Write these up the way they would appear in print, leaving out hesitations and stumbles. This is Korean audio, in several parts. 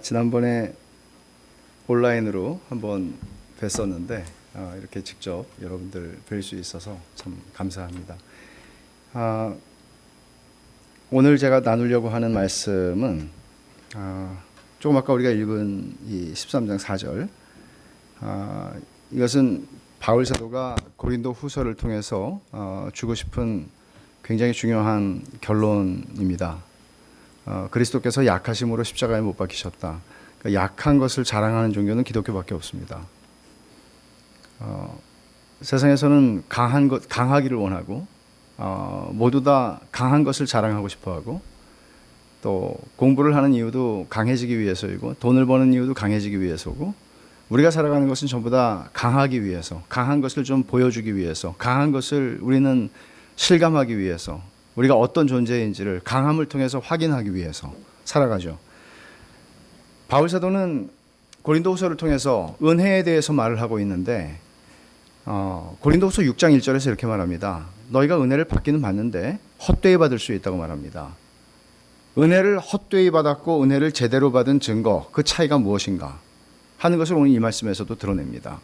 지난번에 온라인으로 한번 뵀었는데 이렇게 직접 여러분들 뵐 수 있어서 참 감사합니다. 오늘 제가 나누려고 하는 말씀은 조금 아까 우리가 읽은 이 13장 4절, 이것은 바울 사도가 고린도 후서를 통해서 주고 싶은 굉장히 중요한 결론입니다. 그리스도께서 약하심으로 십자가에 못 박히셨다. 그러니까 약한 것을 자랑하는 종교는 기독교밖에 없습니다. 세상에서는 강하기를 원하고 모두 다 강한 것을 자랑하고 싶어하고, 또 공부를 하는 이유도 강해지기 위해서이고, 돈을 버는 이유도 강해지기 위해서고, 우리가 살아가는 것은 전부 다 강하기 위해서, 강한 것을 좀 보여주기 위해서, 강한 것을 우리는 실감하기 위해서, 우리가 어떤 존재인지를 강함을 통해서 확인하기 위해서 살아가죠. 바울 사도는 고린도후서를 통해서 은혜에 대해서 말을 하고 있는데, 고린도후서 6장 1절에서 이렇게 말합니다. 너희가 은혜를 받기는 받는데 헛되이 받을 수 있다고 말합니다. 은혜를 헛되이 받았고 은혜를 제대로 받은 증거, 그 차이가 무엇인가 하는 것을 오늘 이 말씀에서도 드러냅니다.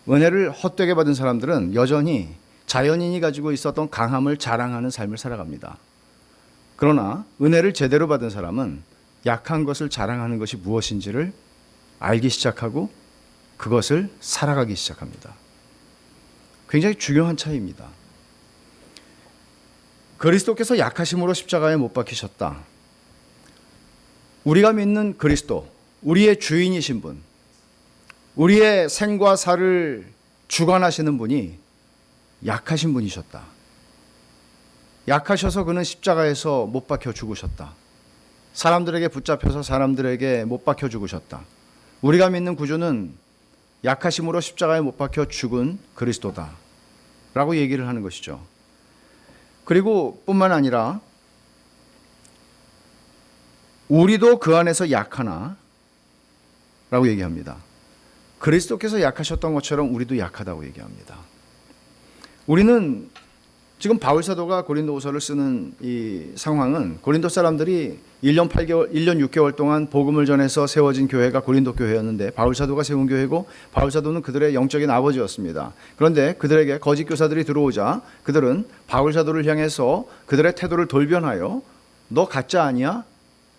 은혜를 헛되게 받은 사람들은 여전히 자연인이 가지고 있었던 강함을 자랑하는 삶을 살아갑니다. 그러나 은혜를 제대로 받은 사람은 약한 것을 자랑하는 것이 무엇인지를 알기 시작하고 그것을 살아가기 시작합니다. 굉장히 중요한 차이입니다. 그리스도께서 약하심으로 십자가에 못 박히셨다. 우리가 믿는 그리스도, 우리의 주인이신 분, 우리의 생과 사를 주관하시는 분이 약하신 분이셨다. 약하셔서 그는 십자가에서 못 박혀 죽으셨다. 사람들에게 붙잡혀서 사람들에게 못 박혀 죽으셨다. 우리가 믿는 구주는 약하심으로 십자가에 못 박혀 죽은 그리스도다 라고 얘기를 하는 것이죠. 그리고 뿐만 아니라 우리도 그 안에서 약하나 라고 얘기합니다. 그리스도께서 약하셨던 것처럼 우리도 약하다고 얘기합니다. 우리는 지금 바울 사도가 고린도후서를 쓰는 이 상황은 고린도 사람들이 1년 6개월 동안 복음을 전해서 세워진 교회가 고린도 교회였는데, 바울 사도가 세운 교회고 바울 사도는 그들의 영적인 아버지였습니다. 그런데 그들에게 거짓 교사들이 들어오자 그들은 바울 사도를 향해서 그들의 태도를 돌변하여 너 가짜 아니야?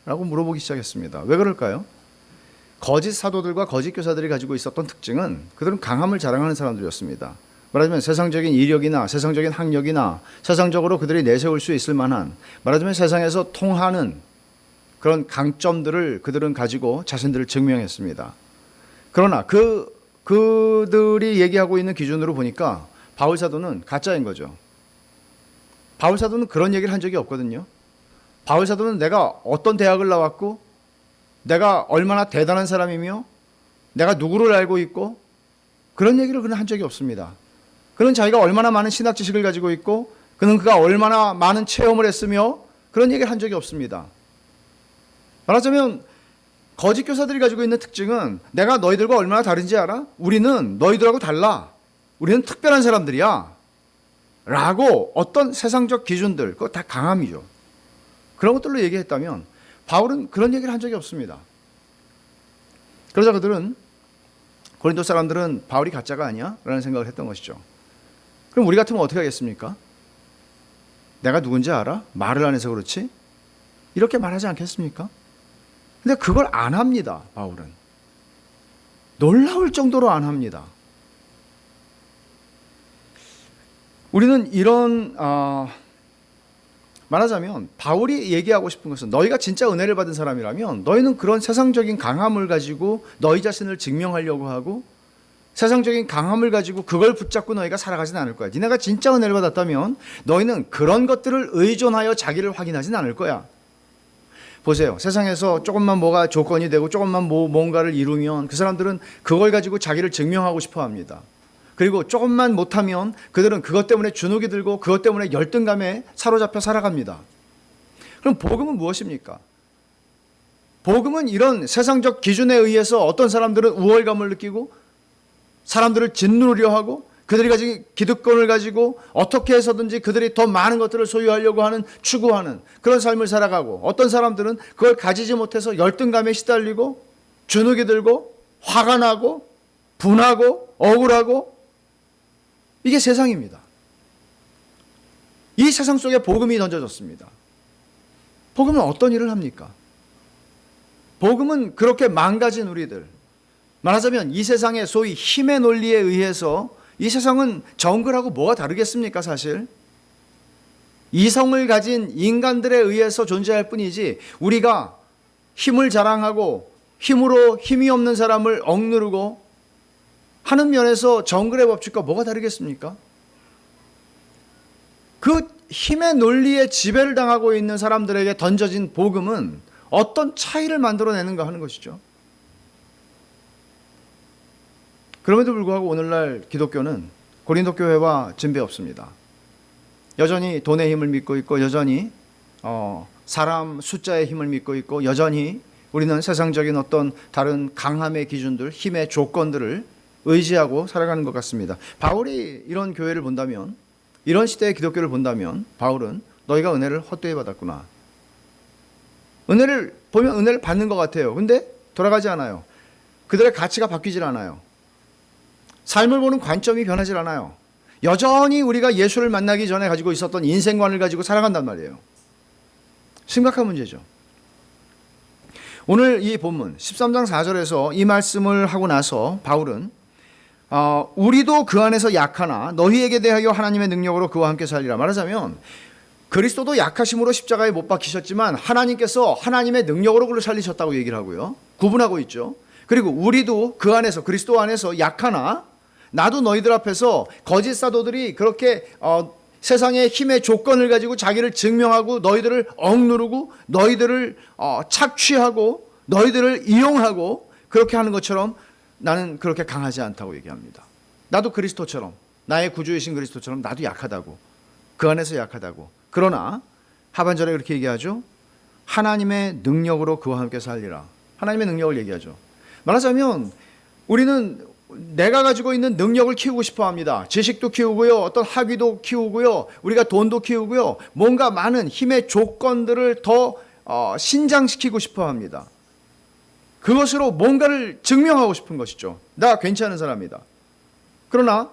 라고 물어보기 시작했습니다. 왜 그럴까요? 거짓 사도들과 거짓 교사들이 가지고 있었던 특징은 그들은 강함을 자랑하는 사람들이었습니다. 말하자면 세상적인 이력이나 세상적인 학력이나 세상적으로 그들이 내세울 수 있을 만한, 말하자면 세상에서 통하는 그런 강점들을 그들은 가지고 자신들을 증명했습니다. 그러나 그들이 얘기하고 있는 기준으로 보니까 바울 사도는 가짜인 거죠. 바울 사도는 그런 얘기를 한 적이 없거든요. 바울 사도는 내가 어떤 대학을 나왔고, 내가 얼마나 대단한 사람이며, 내가 누구를 알고 있고, 그런 얘기를 그는 한 적이 없습니다. 그는 자기가 얼마나 많은 신학 지식을 가지고 있고, 그가 얼마나 많은 체험을 했으며, 그런 얘기를 한 적이 없습니다. 말하자면 거짓 교사들이 가지고 있는 특징은 내가 너희들과 얼마나 다른지 알아? 우리는 너희들하고 달라. 우리는 특별한 사람들이야. 라고 어떤 세상적 기준들, 그거 다 강함이죠. 그런 것들로 얘기했다면 바울은 그런 얘기를 한 적이 없습니다. 그러자 그들은, 고린도 사람들은 바울이 가짜가 아니야? 라는 생각을 했던 것이죠. 그럼 우리 같으면 어떻게 하겠습니까? 내가 누군지 알아? 말을 안 해서 그렇지? 이렇게 말하지 않겠습니까? 근데 그걸 안 합니다, 바울은. 놀라울 정도로 안 합니다. 우리는 이런, 말하자면 바울이 얘기하고 싶은 것은, 너희가 진짜 은혜를 받은 사람이라면 너희는 그런 세상적인 강함을 가지고 너희 자신을 증명하려고 하고, 세상적인 강함을 가지고 그걸 붙잡고 너희가 살아가진 않을 거야. 니네가 진짜 은혜를 받았다면 너희는 그런 것들을 의존하여 자기를 확인하진 않을 거야. 보세요. 세상에서 조금만 뭐가 조건이 되고 조금만 뭔가를 이루면 그 사람들은 그걸 가지고 자기를 증명하고 싶어 합니다. 그리고 조금만 못하면 그들은 그것 때문에 주눅이 들고 그것 때문에 열등감에 사로잡혀 살아갑니다. 그럼 복음은 무엇입니까? 복음은 이런 세상적 기준에 의해서 어떤 사람들은 우월감을 느끼고 사람들을 짓누르려 하고, 그들이 가진 기득권을 가지고 어떻게 해서든지 그들이 더 많은 것들을 소유하려고 하는, 추구하는 그런 삶을 살아가고, 어떤 사람들은 그걸 가지지 못해서 열등감에 시달리고 주눅이 들고 화가 나고 분하고 억울하고, 이게 세상입니다. 이 세상 속에 복음이 던져졌습니다. 복음은 어떤 일을 합니까? 복음은 그렇게 망가진 우리들, 말하자면 이 세상의 소위 힘의 논리에 의해서, 이 세상은 정글하고 뭐가 다르겠습니까? 사실 이성을 가진 인간들에 의해서 존재할 뿐이지, 우리가 힘을 자랑하고 힘으로 힘이 없는 사람을 억누르고 하는 면에서 정글의 법칙과 뭐가 다르겠습니까? 그 힘의 논리에 지배를 당하고 있는 사람들에게 던져진 복음은 어떤 차이를 만들어내는가 하는 것이죠. 그럼에도 불구하고 오늘날 기독교는 고린도 교회와 진배 없습니다. 여전히 돈의 힘을 믿고 있고, 여전히 사람 숫자의 힘을 믿고 있고, 여전히 우리는 세상적인 어떤 다른 강함의 기준들, 힘의 조건들을 의지하고 살아가는 것 같습니다. 바울이 이런 교회를 본다면, 이런 시대의 기독교를 본다면, 바울은 너희가 은혜를 헛되이 받았구나, 은혜를 보면 은혜를 받는 것 같아요. 근데 돌아가지 않아요. 그들의 가치가 바뀌질 않아요. 삶을 보는 관점이 변하질 않아요. 여전히 우리가 예수를 만나기 전에 가지고 있었던 인생관을 가지고 살아간단 말이에요. 심각한 문제죠. 오늘 이 본문 13장 4절에서 이 말씀을 하고 나서 바울은 우리도 그 안에서 약하나 너희에게 대하여 하나님의 능력으로 그와 함께 살리라. 말하자면 그리스도도 약하심으로 십자가에 못 박히셨지만 하나님께서 하나님의 능력으로 그를 살리셨다고 얘기를 하고요. 구분하고 있죠. 그리고 우리도 그 안에서, 그리스도 안에서 약하나, 나도 너희들 앞에서 거짓 사도들이 그렇게 세상의 힘의 조건을 가지고 자기를 증명하고 너희들을 억누르고 너희들을 착취하고 너희들을 이용하고 그렇게 하는 것처럼 나는 그렇게 강하지 않다고 얘기합니다. 나도 그리스도처럼, 나의 구주이신 그리스도처럼 나도 약하다고, 그 안에서 약하다고. 그러나 하반절에 그렇게 얘기하죠. 하나님의 능력으로 그와 함께 살리라. 하나님의 능력을 얘기하죠. 말하자면 우리는 내가 가지고 있는 능력을 키우고 싶어 합니다. 지식도 키우고요, 어떤 학위도 키우고요, 우리가 돈도 키우고요, 뭔가 많은 힘의 조건들을 더 신장시키고 싶어 합니다. 그것으로 뭔가를 증명하고 싶은 것이죠. 나 괜찮은 사람이다. 그러나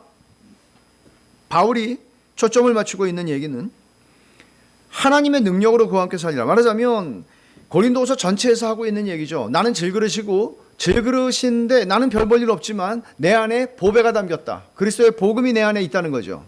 바울이 초점을 맞추고 있는 얘기는 하나님의 능력으로 그와 함께 살리라. 말하자면 고린도후서 전체에서 하고 있는 얘기죠. 나는 질그릇이고 질그릇인데 나는 별 볼 일 없지만 내 안에 보배가 담겼다. 그리스도의 복음이 내 안에 있다는 거죠.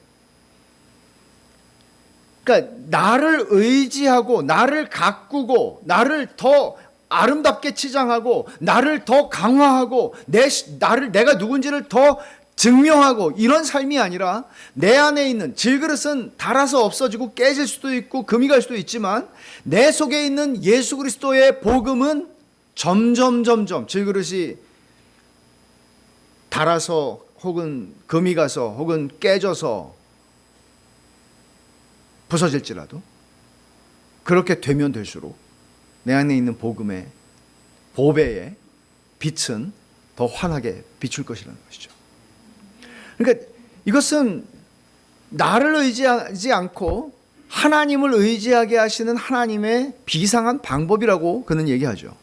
그러니까 나를 의지하고 나를 가꾸고 나를 더 아름답게 치장하고 나를 더 강화하고 내가 누군지를 더 증명하고, 이런 삶이 아니라 내 안에 있는 질그릇은 닳아서 없어지고 깨질 수도 있고 금이 갈 수도 있지만 내 속에 있는 예수 그리스도의 복음은 점점 질그릇이 닳아서 혹은 금이 가서 혹은 깨져서 부서질지라도 그렇게 되면 될수록 내 안에 있는 복음의 보배의 빛은 더 환하게 비출 것이라는 것이죠. 그러니까 이것은 나를 의지하지 않고 하나님을 의지하게 하시는 하나님의 비상한 방법이라고 그는 얘기하죠.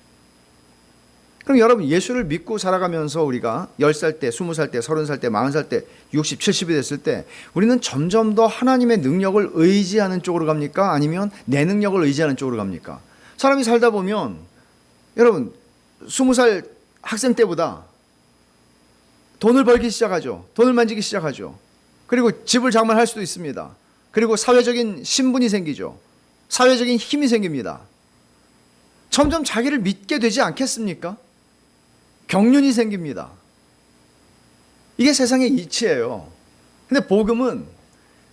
그럼 여러분, 예수를 믿고 살아가면서 우리가 10살 때, 20살 때, 30살 때, 40살 때, 60, 70이 됐을 때 우리는 점점 더 하나님의 능력을 의지하는 쪽으로 갑니까? 아니면 내 능력을 의지하는 쪽으로 갑니까? 사람이 살다 보면 여러분 20살 학생 때보다 돈을 벌기 시작하죠. 돈을 만지기 시작하죠. 그리고 집을 장만할 수도 있습니다. 그리고 사회적인 신분이 생기죠. 사회적인 힘이 생깁니다. 점점 자기를 믿게 되지 않겠습니까? 경륜이 생깁니다. 이게 세상의 이치예요. 근데 복음은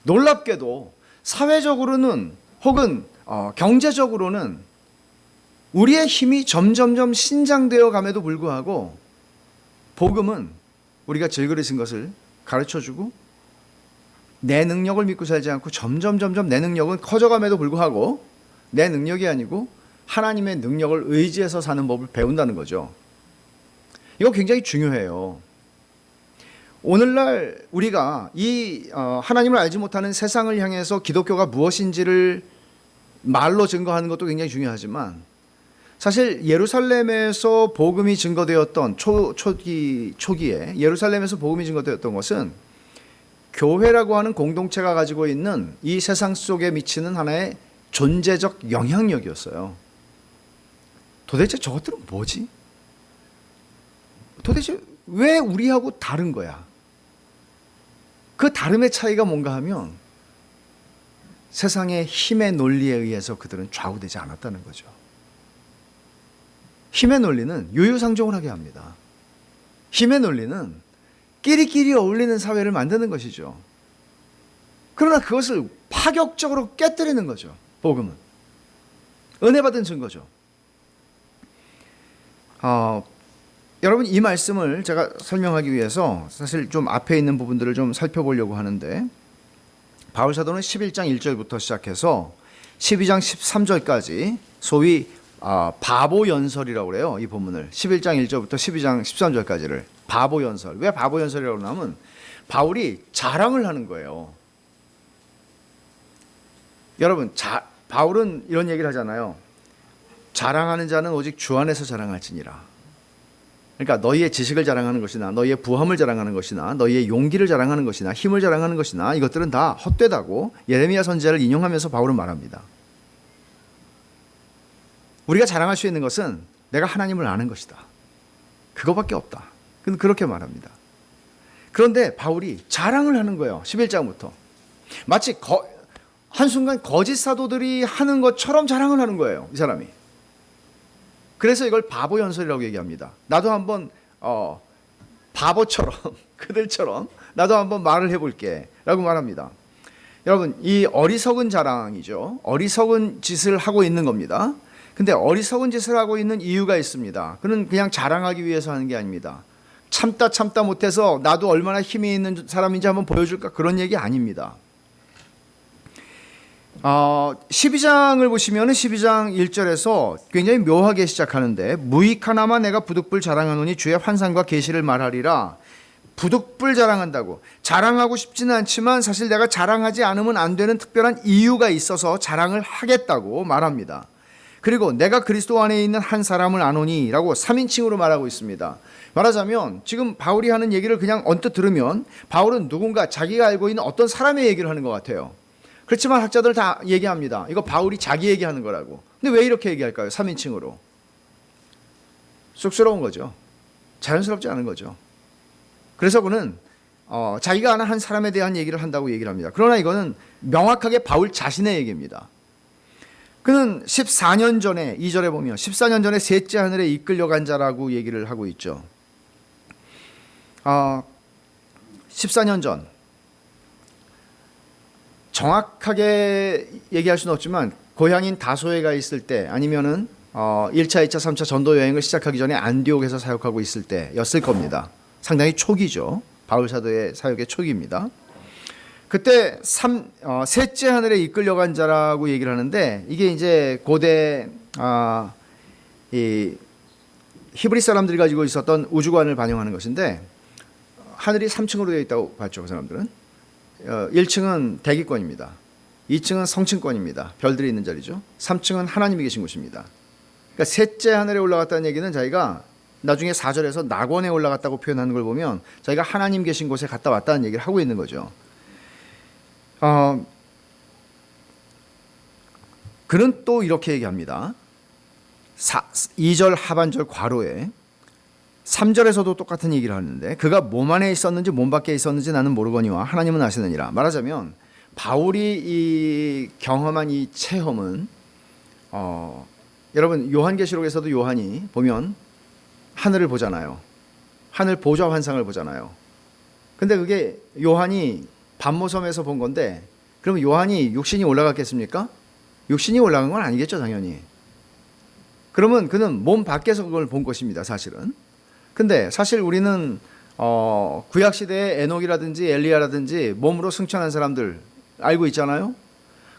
놀랍게도 사회적으로는 혹은 경제적으로는 우리의 힘이 점점점 신장되어 감에도 불구하고 복음은 우리가 질그릇인 것을 가르쳐주고 내 능력을 믿고 살지 않고 점점 내 능력은 커져감에도 불구하고 내 능력이 아니고 하나님의 능력을 의지해서 사는 법을 배운다는 거죠. 이거 굉장히 중요해요. 오늘날 우리가 이 하나님을 알지 못하는 세상을 향해서 기독교가 무엇인지를 말로 증거하는 것도 굉장히 중요하지만 사실 예루살렘에서 복음이 증거되었던 초기에 예루살렘에서 복음이 증거되었던 것은 교회라고 하는 공동체가 가지고 있는 이 세상 속에 미치는 하나의 존재적 영향력이었어요. 도대체 저것들은 뭐지? 도대체 왜 우리하고 다른 거야? 그 다름의 차이가 뭔가 하면 세상의 힘의 논리에 의해서 그들은 좌우되지 않았다는 거죠. 힘의 논리는 유유상종을 하게 합니다. 힘의 논리는 끼리끼리 어울리는 사회를 만드는 것이죠. 그러나 그것을 파격적으로 깨뜨리는 거죠. 복음은 은혜 받은 증거죠. 여러분, 이 말씀을 제가 설명하기 위해서 사실 좀 앞에 있는 부분들을 좀 살펴보려고 하는데, 바울 사도는 11장 1절부터 시작해서 12장 13절까지 소위 바보 연설이라고 그래요. 이 본문을 11장 1절부터 12장 13절까지를 바보 연설. 왜 바보 연설이라고 하냐면 바울이 자랑을 하는 거예요. 여러분, 바울은 이런 얘기를 하잖아요. 자랑하는 자는 오직 주 안에서 자랑할지니라. 그러니까 너희의 지식을 자랑하는 것이나 너희의 부함을 자랑하는 것이나 너희의 용기를 자랑하는 것이나 힘을 자랑하는 것이나 이것들은 다 헛되다고 예레미야 선지자를 인용하면서 바울은 말합니다. 우리가 자랑할 수 있는 것은 내가 하나님을 아는 것이다. 그거밖에 없다. 그렇게 말합니다. 그런데 바울이 자랑을 하는 거예요. 11장부터. 마치 한순간 거짓 사도들이 하는 것처럼 자랑을 하는 거예요. 이 사람이. 그래서 이걸 바보 연설이라고 얘기합니다. 나도 한번 바보처럼 그들처럼 나도 한번 말을 해볼게 라고 말합니다. 여러분, 이 어리석은 자랑이죠. 어리석은 짓을 하고 있는 겁니다. 근데 어리석은 짓을 하고 있는 이유가 있습니다. 그는 그냥 자랑하기 위해서 하는 게 아닙니다. 참다 못해서 나도 얼마나 힘이 있는 사람인지 한번 보여줄까, 그런 얘기 아닙니다. 12장을 보시면 12장 1절에서 굉장히 묘하게 시작하는데, 무익하나마 내가 부득불 자랑하노니 주의 환상과 계시를 말하리라. 부득불 자랑한다고. 자랑하고 싶지는 않지만 사실 내가 자랑하지 않으면 안 되는 특별한 이유가 있어서 자랑을 하겠다고 말합니다. 그리고 내가 그리스도 안에 있는 한 사람을 아노니 라고 3인칭으로 말하고 있습니다. 말하자면 지금 바울이 하는 얘기를 그냥 언뜻 들으면 바울은 누군가 자기가 알고 있는 어떤 사람의 얘기를 하는 것 같아요. 그렇지만 학자들 다 얘기합니다. 이거 바울이 자기 얘기하는 거라고. 근데 왜 이렇게 얘기할까요? 3인칭으로. 쑥스러운 거죠. 자연스럽지 않은 거죠. 그래서 그는 자기가 아는 한 사람에 대한 얘기를 한다고 얘기를 합니다. 그러나 이거는 명확하게 바울 자신의 얘기입니다. 그는 14년 전에, 2절에 보면 14년 전에 셋째 하늘에 이끌려간 자라고 얘기를 하고 있죠. 14년 전, 정확하게 얘기할 수는 없지만 고향인 다소에 가 있을 때, 아니면은 1차, 2차, 3차 전도 여행을 시작하기 전에 안디옥에서 사역하고 있을 때였을 겁니다. 상당히 초기죠. 바울 사도의 사역의 초기입니다. 그때 셋째 하늘에 이끌려간 자라고 얘기를 하는데, 이게 이제 고대 이 히브리 사람들이 가지고 있었던 우주관을 반영하는 것인데, 하늘이 3층으로 되어 있다고 봤죠. 그 사람들은 1층은 대기권입니다. 2층은 성층권입니다. 별들이 있는 자리죠. 3층은 하나님이 계신 곳입니다. 그러니까 셋째 하늘에 올라갔다는 얘기는 자기가 나중에 4절에서 낙원에 올라갔다고 표현하는 걸 보면 자기가 하나님 계신 곳에 갔다 왔다는 얘기를 하고 있는 거죠. 그는 또 이렇게 얘기합니다. 2절 하반절 괄호에 3절에서도 똑같은 얘기를 하는데, 그가 몸 안에 있었는지 몸 밖에 있었는지 나는 모르거니와 하나님은 아시느니라. 말하자면 바울이 이 경험한 이 체험은 여러분, 요한계시록에서도 요한이 보면 하늘을 보잖아요. 하늘 보좌 환상을 보잖아요. 근데 그게 요한이 반모섬에서 본 건데, 그러면 요한이 육신이 올라갔겠습니까? 육신이 올라간 건 아니겠죠, 당연히. 그러면 그는 몸 밖에서 그걸 본 것입니다, 사실은. 근데 사실 우리는 구약시대의 에녹이라든지 엘리야라든지 몸으로 승천한 사람들 알고 있잖아요.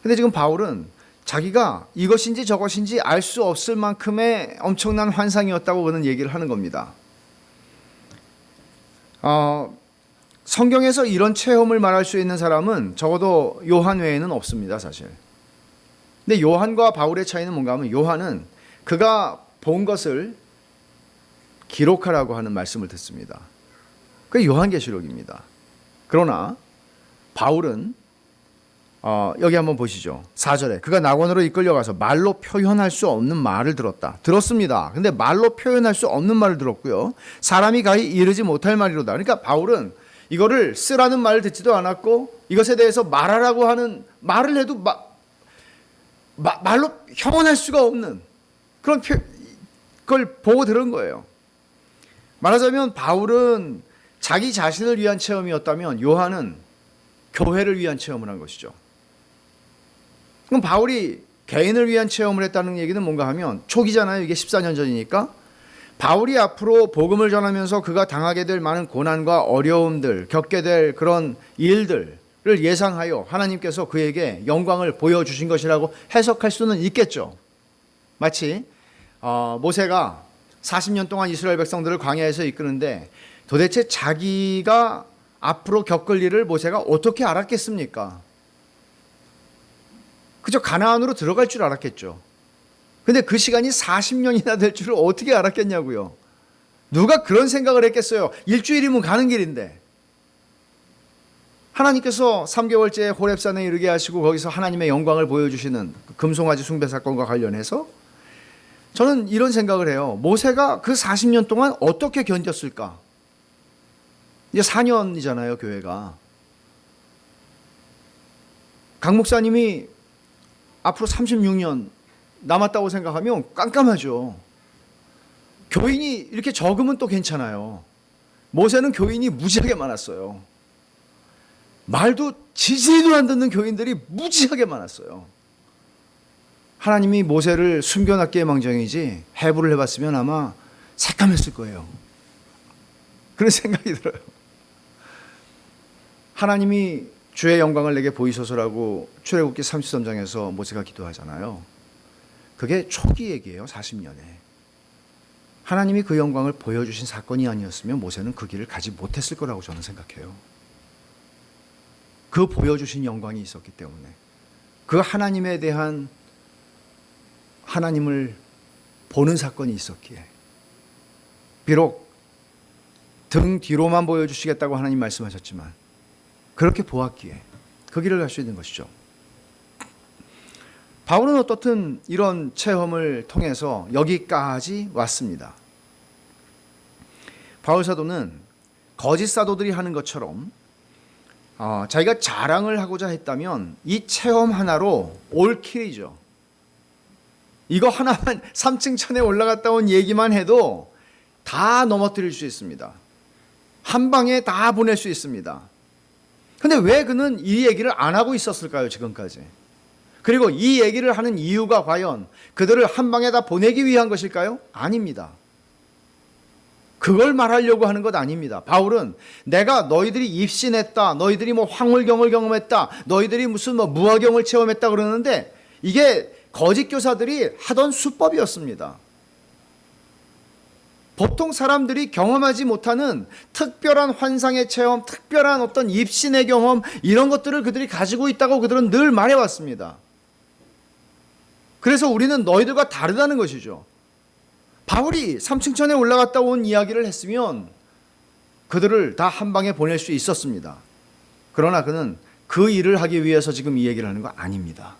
근데 지금 바울은 자기가 이것인지 저것인지 알 수 없을 만큼의 엄청난 환상이었다고 그는 얘기를 하는 겁니다. 성경에서 이런 체험을 말할 수 있는 사람은 적어도 요한 외에는 없습니다, 사실. 근데 요한과 바울의 차이는 뭔가 하면 요한은 그가 본 것을 기록하라고 하는 말씀을 듣습니다. 그게 요한계시록입니다. 그러나 바울은 여기 한번 보시죠. 4절에 그가 낙원으로 이끌려가서 말로 표현할 수 없는 말을 들었습니다. 근데 말로 표현할 수 없는 말을 들었고요. 사람이 가히 이르지 못할 말이로다. 그러니까 바울은 이거를 쓰라는 말을 듣지도 않았고 이것에 대해서 말하라고 하는 말을 해도 말로 형언할 수가 없는 그런 걸 보고 들은 거예요. 말하자면 바울은 자기 자신을 위한 체험이었다면 요한은 교회를 위한 체험을 한 것이죠. 그럼 바울이 개인을 위한 체험을 했다는 얘기는 뭔가 하면 초기잖아요. 이게 14년 전이니까 바울이 앞으로 복음을 전하면서 그가 당하게 될 많은 고난과 어려움들, 겪게 될 그런 일들을 예상하여 하나님께서 그에게 영광을 보여주신 것이라고 해석할 수는 있겠죠. 마치 모세가 40년 동안 이스라엘 백성들을 광야에서 이끄는데 도대체 자기가 앞으로 겪을 일을 모세가 어떻게 알았겠습니까? 그저 가나안으로 들어갈 줄 알았겠죠. 근데 그 시간이 40년이나 될 줄을 어떻게 알았겠냐고요. 누가 그런 생각을 했겠어요. 일주일이면 가는 길인데. 하나님께서 3개월째 호렙산에 이르게 하시고 거기서 하나님의 영광을 보여주시는 금송아지 숭배 사건과 관련해서 저는 이런 생각을 해요. 모세가 그 40년 동안 어떻게 견뎠을까? 이제 4년이잖아요, 교회가. 강 목사님이 앞으로 36년 남았다고 생각하면 깜깜하죠. 교인이 이렇게 적으면 또 괜찮아요. 모세는 교인이 무지하게 많았어요. 말도 지지리도 안 듣는 교인들이 무지하게 많았어요. 하나님이 모세를 숨겨놨기에 망정이지 해부를 해봤으면 아마 새까맸을 거예요. 그런 생각이 들어요. 하나님이 주의 영광을 내게 보이소서라고 출애굽기 33장에서 모세가 기도하잖아요. 그게 초기 얘기예요. 40년에. 하나님이 그 영광을 보여주신 사건이 아니었으면 모세는 그 길을 가지 못했을 거라고 저는 생각해요. 그 보여주신 영광이 있었기 때문에 그 하나님에 대한 하나님을 보는 사건이 있었기에 비록 등 뒤로만 보여주시겠다고 하나님 말씀하셨지만 그렇게 보았기에 그 길을 갈 수 있는 것이죠. 바울은 어떻든 이런 체험을 통해서 여기까지 왔습니다. 바울 사도는 거짓 사도들이 하는 것처럼 자기가 자랑을 하고자 했다면 이 체험 하나로 올킬이죠. 이거 하나만 3층 천에 올라갔다 온 얘기만 해도 다 넘어뜨릴 수 있습니다. 한 방에 다 보낼 수 있습니다. 근데 왜 그는 이 얘기를 안 하고 있었을까요, 지금까지? 그리고 이 얘기를 하는 이유가 과연 그들을 한 방에 다 보내기 위한 것일까요? 아닙니다. 그걸 말하려고 하는 것 아닙니다. 바울은 내가 너희들이 입신했다, 너희들이 뭐 황홀경을 경험했다, 너희들이 무슨 뭐 무화경을 체험했다 그러는데 이게 거짓 교사들이 하던 수법이었습니다. 보통 사람들이 경험하지 못하는 특별한 환상의 체험, 특별한 어떤 입신의 경험 이런 것들을 그들이 가지고 있다고 그들은 늘 말해왔습니다. 그래서 우리는 너희들과 다르다는 것이죠. 바울이 3층 천에 올라갔다 온 이야기를 했으면 그들을 다 한 방에 보낼 수 있었습니다. 그러나 그는 그 일을 하기 위해서 지금 이 얘기를 하는 거 아닙니다.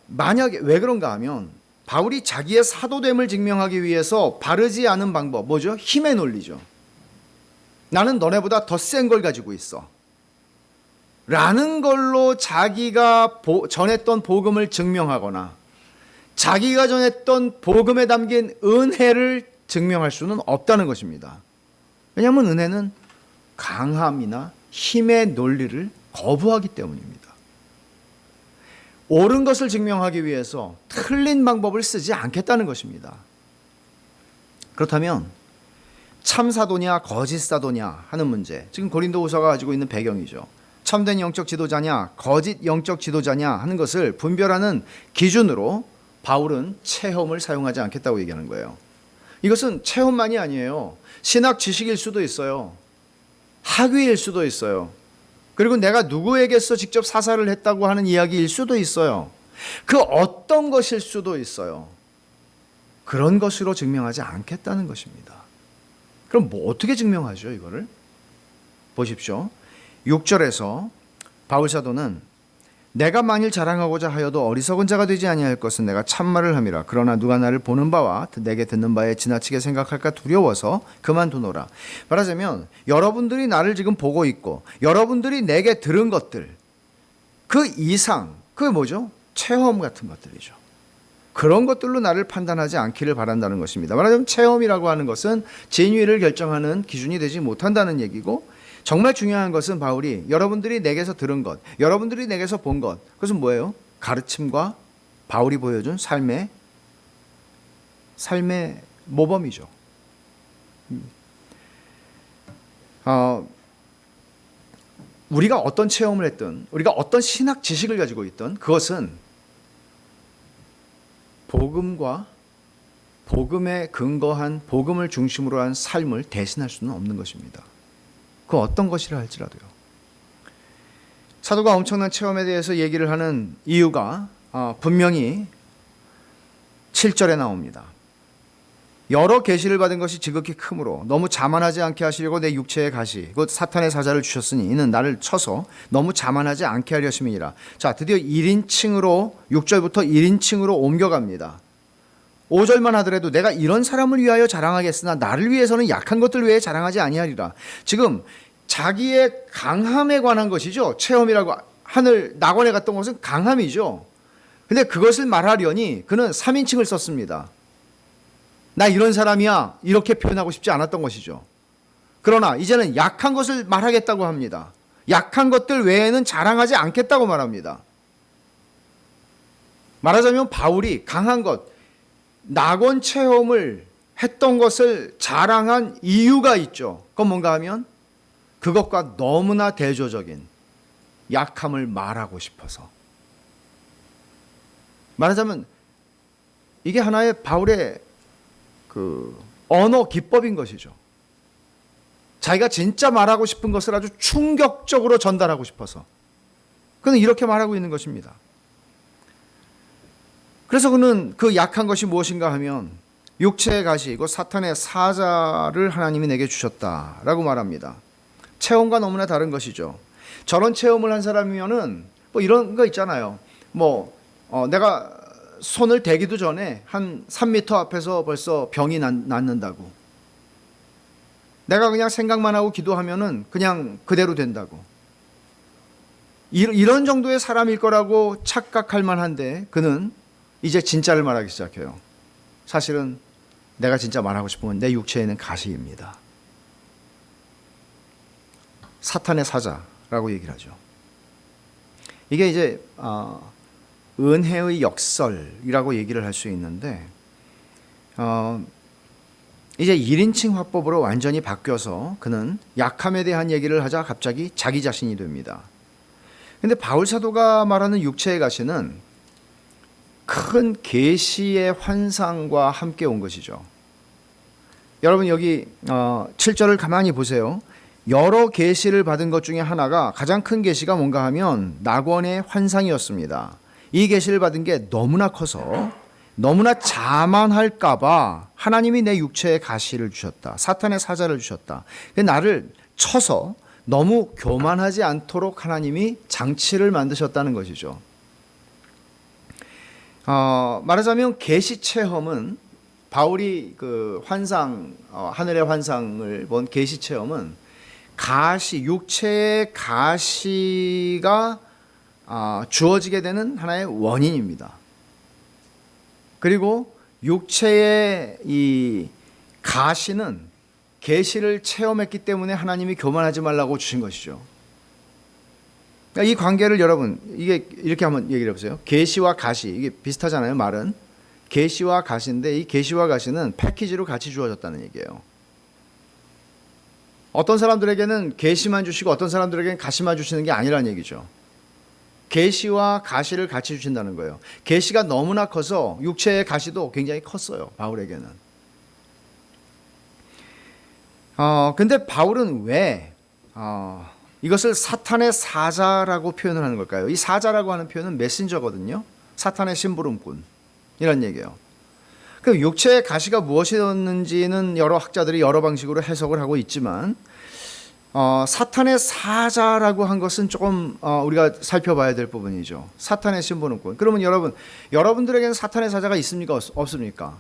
만약에 왜 그런가 하면 바울이 자기의 사도됨을 증명하기 위해서 바르지 않은 방법, 뭐죠? 힘의 논리죠. 나는 너네보다 더 센 걸 가지고 있어 라는 걸로 자기가 전했던 복음을 증명하거나 자기가 전했던 복음에 담긴 은혜를 증명할 수는 없다는 것입니다. 왜냐하면 은혜는 강함이나 힘의 논리를 거부하기 때문입니다. 옳은 것을 증명하기 위해서 틀린 방법을 쓰지 않겠다는 것입니다. 그렇다면 참 사도냐 거짓 사도냐 하는 문제, 지금 고린도후서가 가지고 있는 배경이죠. 참된 영적 지도자냐 거짓 영적 지도자냐 하는 것을 분별하는 기준으로 바울은 체험을 사용하지 않겠다고 얘기하는 거예요. 이것은 체험만이 아니에요. 신학 지식일 수도 있어요. 학위일 수도 있어요. 그리고 내가 누구에게서 직접 사사를 했다고 하는 이야기일 수도 있어요. 그 어떤 것일 수도 있어요. 그런 것으로 증명하지 않겠다는 것입니다. 그럼 뭐 어떻게 증명하죠, 이거를? 보십시오. 6절에서 바울 사도는 내가 만일 자랑하고자 하여도 어리석은 자가 되지 아니할 것은 내가 참말을 함이라. 그러나 누가 나를 보는 바와 내게 듣는 바에 지나치게 생각할까 두려워서 그만두노라. 말하자면 여러분들이 나를 지금 보고 있고 여러분들이 내게 들은 것들, 그 이상, 그게 뭐죠? 체험 같은 것들이죠. 그런 것들로 나를 판단하지 않기를 바란다는 것입니다. 말하자면 체험이라고 하는 것은 진위를 결정하는 기준이 되지 못한다는 얘기고, 정말 중요한 것은 바울이 여러분들이 내게서 들은 것, 여러분들이 내게서 본 것, 그것은 뭐예요? 가르침과 바울이 보여준 삶의 모범이죠. 우리가 어떤 체험을 했든, 우리가 어떤 신학 지식을 가지고 있든, 그것은 복음과 복음에 근거한, 복음을 중심으로 한 삶을 대신할 수는 없는 것입니다. 그 어떤 것이라 할지라도요. 사도가 엄청난 체험에 대해서 얘기를 하는 이유가 분명히 7절에 나옵니다. 여러 계시를 받은 것이 지극히 크므로 너무 자만하지 않게 하시려고 내 육체의 가시 곧 사탄의 사자를 주셨으니 이는 나를 쳐서 너무 자만하지 않게 하려 하심이니라. 자, 드디어 1인칭으로 6절부터 1인칭으로 옮겨갑니다. 5절만 하더라도 내가 이런 사람을 위하여 자랑하겠으나 나를 위해서는 약한 것들 외에 자랑하지 아니하리라. 지금 자기의 강함에 관한 것이죠. 체험이라고 하늘 낙원에 갔던 것은 강함이죠. 근데 그것을 말하려니 그는 3인칭을 썼습니다. 나 이런 사람이야, 이렇게 표현하고 싶지 않았던 것이죠. 그러나 이제는 약한 것을 말하겠다고 합니다. 약한 것들 외에는 자랑하지 않겠다고 말합니다. 말하자면 바울이 강한 것, 낙원 체험을 했던 것을 자랑한 이유가 있죠. 그건 뭔가 하면 그것과 너무나 대조적인 약함을 말하고 싶어서. 말하자면 이게 하나의 바울의 그 언어 기법인 것이죠. 자기가 진짜 말하고 싶은 것을 아주 충격적으로 전달하고 싶어서 그는 이렇게 말하고 있는 것입니다. 그래서 그는 그 약한 것이 무엇인가 하면 육체의 가시, 곧 사탄의 사자를 하나님이 내게 주셨다라고 말합니다. 체험과 너무나 다른 것이죠. 저런 체험을 한 사람이면은 뭐 이런 거 있잖아요. 내가 손을 대기도 전에 한 3m 앞에서 벌써 병이 낫는다고. 내가 그냥 생각만 하고 기도하면은 그냥 그대로 된다고. 이런 정도의 사람일 거라고 착각할 만한데 그는 이제 진짜를 말하기 시작해요. 사실은 내가 진짜 말하고 싶은 건 내 육체에는 가시입니다. 사탄의 사자라고 얘기를 하죠. 이게 이제 은혜의 역설이라고 얘기를 할 수 있는데 이제 1인칭 화법으로 완전히 바뀌어서 그는 약함에 대한 얘기를 하자 갑자기 자기 자신이 됩니다. 근데 바울 사도가 말하는 육체의 가시는 큰 계시의 환상과 함께 온 것이죠. 여러분 여기 7절을 가만히 보세요. 여러 계시를 받은 것 중에 하나가, 가장 큰 계시가 뭔가 하면 낙원의 환상이었습니다. 이 계시를 받은 게 너무나 커서 너무나 자만할까 봐 하나님이 내 육체에 가시를 주셨다. 사탄의 사자를 주셨다. 나를 쳐서 너무 교만하지 않도록 하나님이 장치를 만드셨다는 것이죠. 말하자면 계시 체험은, 바울이 그 환상, 하늘의 환상을 본 계시 체험은 가시, 육체의 가시가 주어지게 되는 하나의 원인입니다. 그리고 육체의 이 가시는 계시를 체험했기 때문에 하나님이 교만하지 말라고 주신 것이죠. 그러니까 이 관계를 여러분, 이게 이렇게 한번 얘기를 해보세요. 계시와 가시, 이게 비슷하잖아요. 말은 계시와 가시인데 이 계시와 가시는 패키지로 같이 주어졌다는 얘기예요. 어떤 사람들에게는 계시만 주시고 어떤 사람들에게는 가시만 주시는 게 아니라는 얘기죠. 계시와 가시를 같이 주신다는 거예요. 계시가 너무나 커서 육체의 가시도 굉장히 컸어요. 바울에게는. 근데 바울은 왜 이것을 사탄의 사자라고 표현을 하는 걸까요? 이 사자라고 하는 표현은 메신저거든요. 사탄의 심부름꾼 이런 얘기예요. 그 육체의 가시가 무엇이었는지는 여러 학자들이 여러 방식으로 해석을 하고 있지만 사탄의 사자라고 한 것은 조금 우리가 살펴봐야 될 부분이죠. 사탄의 심부름꾼. 그러면 여러분들에게는 사탄의 사자가 있습니까? 없습니까?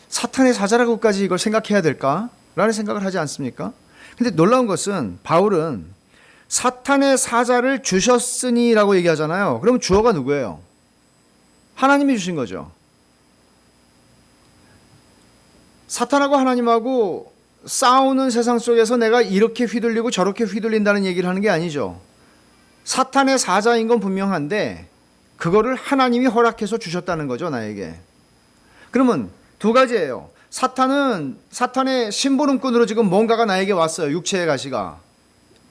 사탄의 사자라고까지 이걸 생각해야 될까라는 생각을 하지 않습니까? 근데 놀라운 것은 바울은 사탄의 사자를 주셨으니라고 얘기하잖아요. 그러면 주어가 누구예요? 하나님이 주신 거죠. 사탄하고 하나님하고 싸우는 세상 속에서 내가 이렇게 휘둘리고 저렇게 휘둘린다는 얘기를 하는 게 아니죠. 사탄의 사자인 건 분명한데 그거를 하나님이 허락해서 주셨다는 거죠, 나에게. 그러면 두 가지예요. 사탄은 사탄의 심부름꾼으로 지금 뭔가가 나에게 왔어요. 육체의 가시가.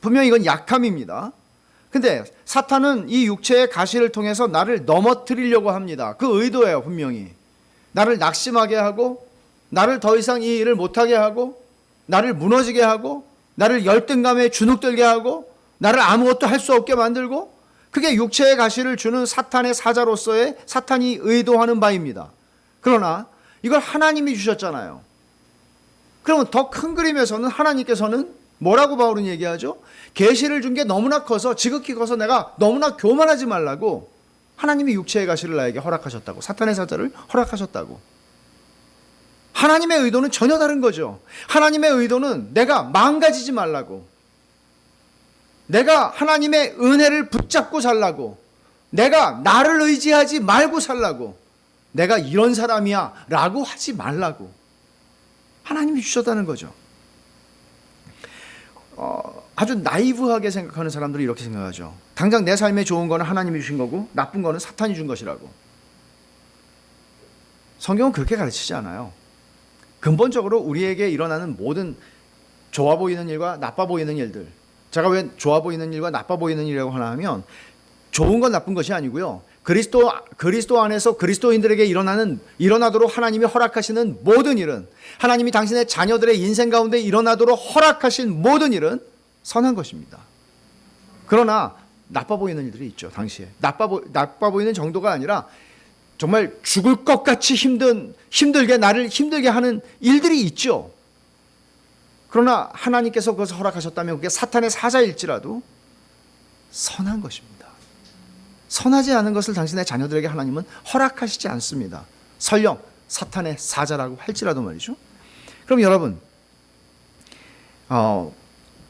분명히 이건 약함입니다. 근데 사탄은 이 육체의 가시를 통해서 나를 넘어뜨리려고 합니다. 그 의도예요, 분명히. 나를 낙심하게 하고 나를 더 이상 이 일을 못하게 하고 나를 무너지게 하고 나를 열등감에 주눅들게 하고 나를 아무것도 할 수 없게 만들고 그게 육체의 가시를 주는 사탄의 사자로서의 사탄이 의도하는 바입니다. 그러나 이걸 하나님이 주셨잖아요. 그러면 더 큰 그림에서는 하나님께서는 뭐라고 바울은 얘기하죠? 계시를 준 게 너무나 커서 지극히 커서 내가 너무나 교만하지 말라고 하나님이 육체의 가시를 나에게 허락하셨다고, 사탄의 사자를 허락하셨다고. 하나님의 의도는 전혀 다른 거죠. 하나님의 의도는 내가 망가지지 말라고, 내가 하나님의 은혜를 붙잡고 살라고, 내가 나를 의지하지 말고 살라고, 내가 이런 사람이야 라고 하지 말라고 하나님이 주셨다는 거죠. 아주 나이브하게 생각하는 사람들이 이렇게 생각하죠. 당장 내 삶에 좋은 거는 하나님이 주신 거고 나쁜 거는 사탄이 준 것이라고. 성경은 그렇게 가르치지 않아요. 근본적으로 우리에게 일어나는 모든 좋아 보이는 일과 나빠 보이는 일들, 제가 왜 좋아 보이는 일과 나빠 보이는 일이라고 하나 하면 좋은 건 나쁜 것이 아니고요. 그리스도 안에서 그리스도인들에게 일어나도록 하나님이 허락하시는 모든 일은, 하나님이 당신의 자녀들의 인생 가운데 일어나도록 허락하신 모든 일은 선한 것입니다. 그러나 나빠 보이는 일들이 있죠. 당시에 나빠 보이는 정도가 아니라 정말 죽을 것 같이 힘들게 나를 힘들게 하는 일들이 있죠. 그러나 하나님께서 그것을 허락하셨다면 그게 사탄의 사자일지라도 선한 것입니다. 선하지 않은 것을 당신의 자녀들에게 하나님은 허락하시지 않습니다. 설령 사탄의 사자라고 할지라도 말이죠. 그럼 여러분,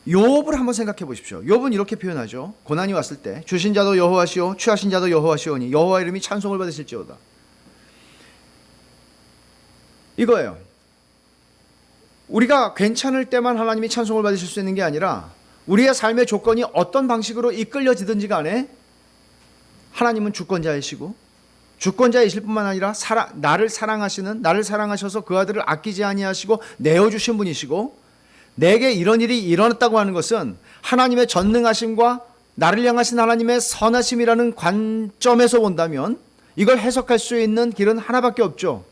욥을 한번 생각해 보십시오. 욥은 이렇게 표현하죠. 고난이 왔을 때 주신 자도 여호와시오 취하신 자도 여호와시오니 여호와 이름이 찬송을 받으실지어다. 이거예요. 우리가 괜찮을 때만 하나님이 찬송을 받으실 수 있는 게 아니라 우리의 삶의 조건이 어떤 방식으로 이끌려지든지 간에 하나님은 주권자이시고 주권자이실 뿐만 아니라 나를 사랑하셔서 그 아들을 아끼지 아니하시고 내어주신 분이시고, 내게 이런 일이 일어났다고 하는 것은 하나님의 전능하심과 나를 향하신 하나님의 선하심이라는 관점에서 본다면 이걸 해석할 수 있는 길은 하나밖에 없죠.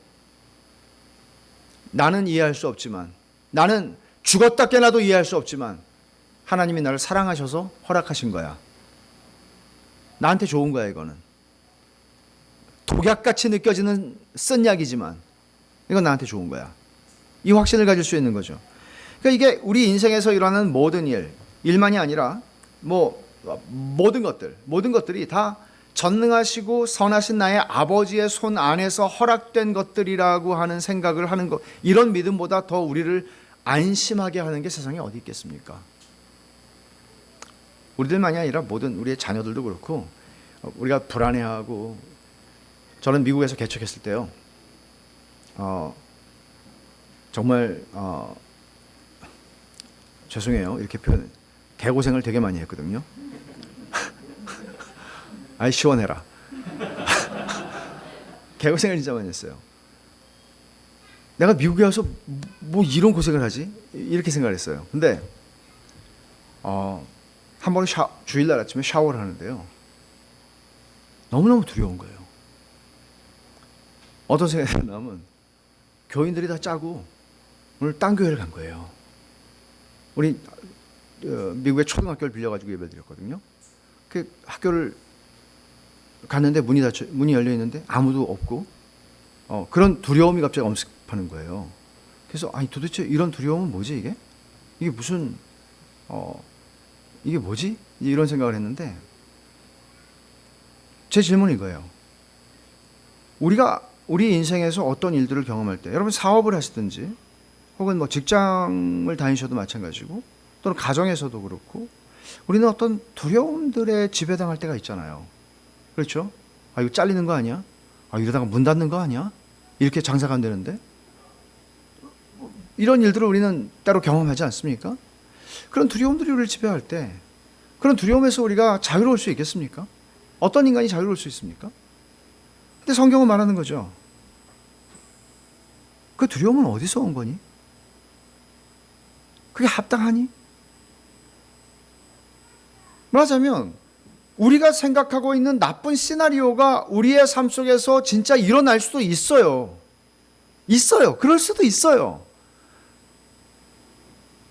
나는 이해할 수 없지만, 나는 죽었다 깨나도 이해할 수 없지만 하나님이 나를 사랑하셔서 허락하신 거야. 나한테 좋은 거야. 이거는 독약같이 느껴지는 쓴 약이지만 이건 나한테 좋은 거야. 이 확신을 가질 수 있는 거죠. 그러니까 이게 우리 인생에서 일어나는 모든 일만이 아니라 모든 것들이 다 전능하시고 선하신 나의 아버지의 손 안에서 허락된 것들이라고 하는 생각을 하는 것, 이런 믿음보다 더 우리를 안심하게 하는 게 세상에 어디 있겠습니까? 우리들만이 아니라 모든 우리의 자녀들도 그렇고, 우리가 불안해하고, 저는 미국에서 개척했을 때요, 정말 죄송해요 이렇게 표현, 개고생을 되게 많이 했거든요. 아이 시원해라. 개고생을 진짜 많이 했어요. 내가 미국에 와서 뭐 이런 고생을 하지? 이렇게 생각을 했어요. 근데 한 번은 주일날 아침에 샤워를 하는데요, 너무너무 두려운 거예요. 어떤 생각이 나면 교인들이 다 짜고 오늘 딴 교회를 간 거예요. 우리 미국의 초등학교를 빌려가지고 예배 드렸거든요. 그 학교를 갔는데 문이 열려 있는데 아무도 없고 그런 두려움이 갑자기 엄습하는 거예요. 그래서 아니 도대체 이런 두려움은 뭐지 이게? 이게 무슨 이게 뭐지? 이런 생각을 했는데 제 질문은 이거예요. 우리 인생에서 어떤 일들을 경험할 때 여러분 사업을 하시든지 혹은 뭐 직장을 다니셔도 마찬가지고 또는 가정에서도 그렇고 우리는 어떤 두려움들에 지배당할 때가 있잖아요. 그렇죠? 아 이거 잘리는 거 아니야? 아 이러다가 문 닫는 거 아니야? 이렇게 장사가 안 되는데? 이런 일들을 우리는 따로 경험하지 않습니까? 그런 두려움들이 우리를 지배할 때 그런 두려움에서 우리가 자유로울 수 있겠습니까? 어떤 인간이 자유로울 수 있습니까? 근데 성경은 말하는 거죠. 그 두려움은 어디서 온 거니? 그게 합당하니? 말하자면 우리가 생각하고 있는 나쁜 시나리오가 우리의 삶 속에서 진짜 일어날 수도 있어요. 그럴 수도 있어요.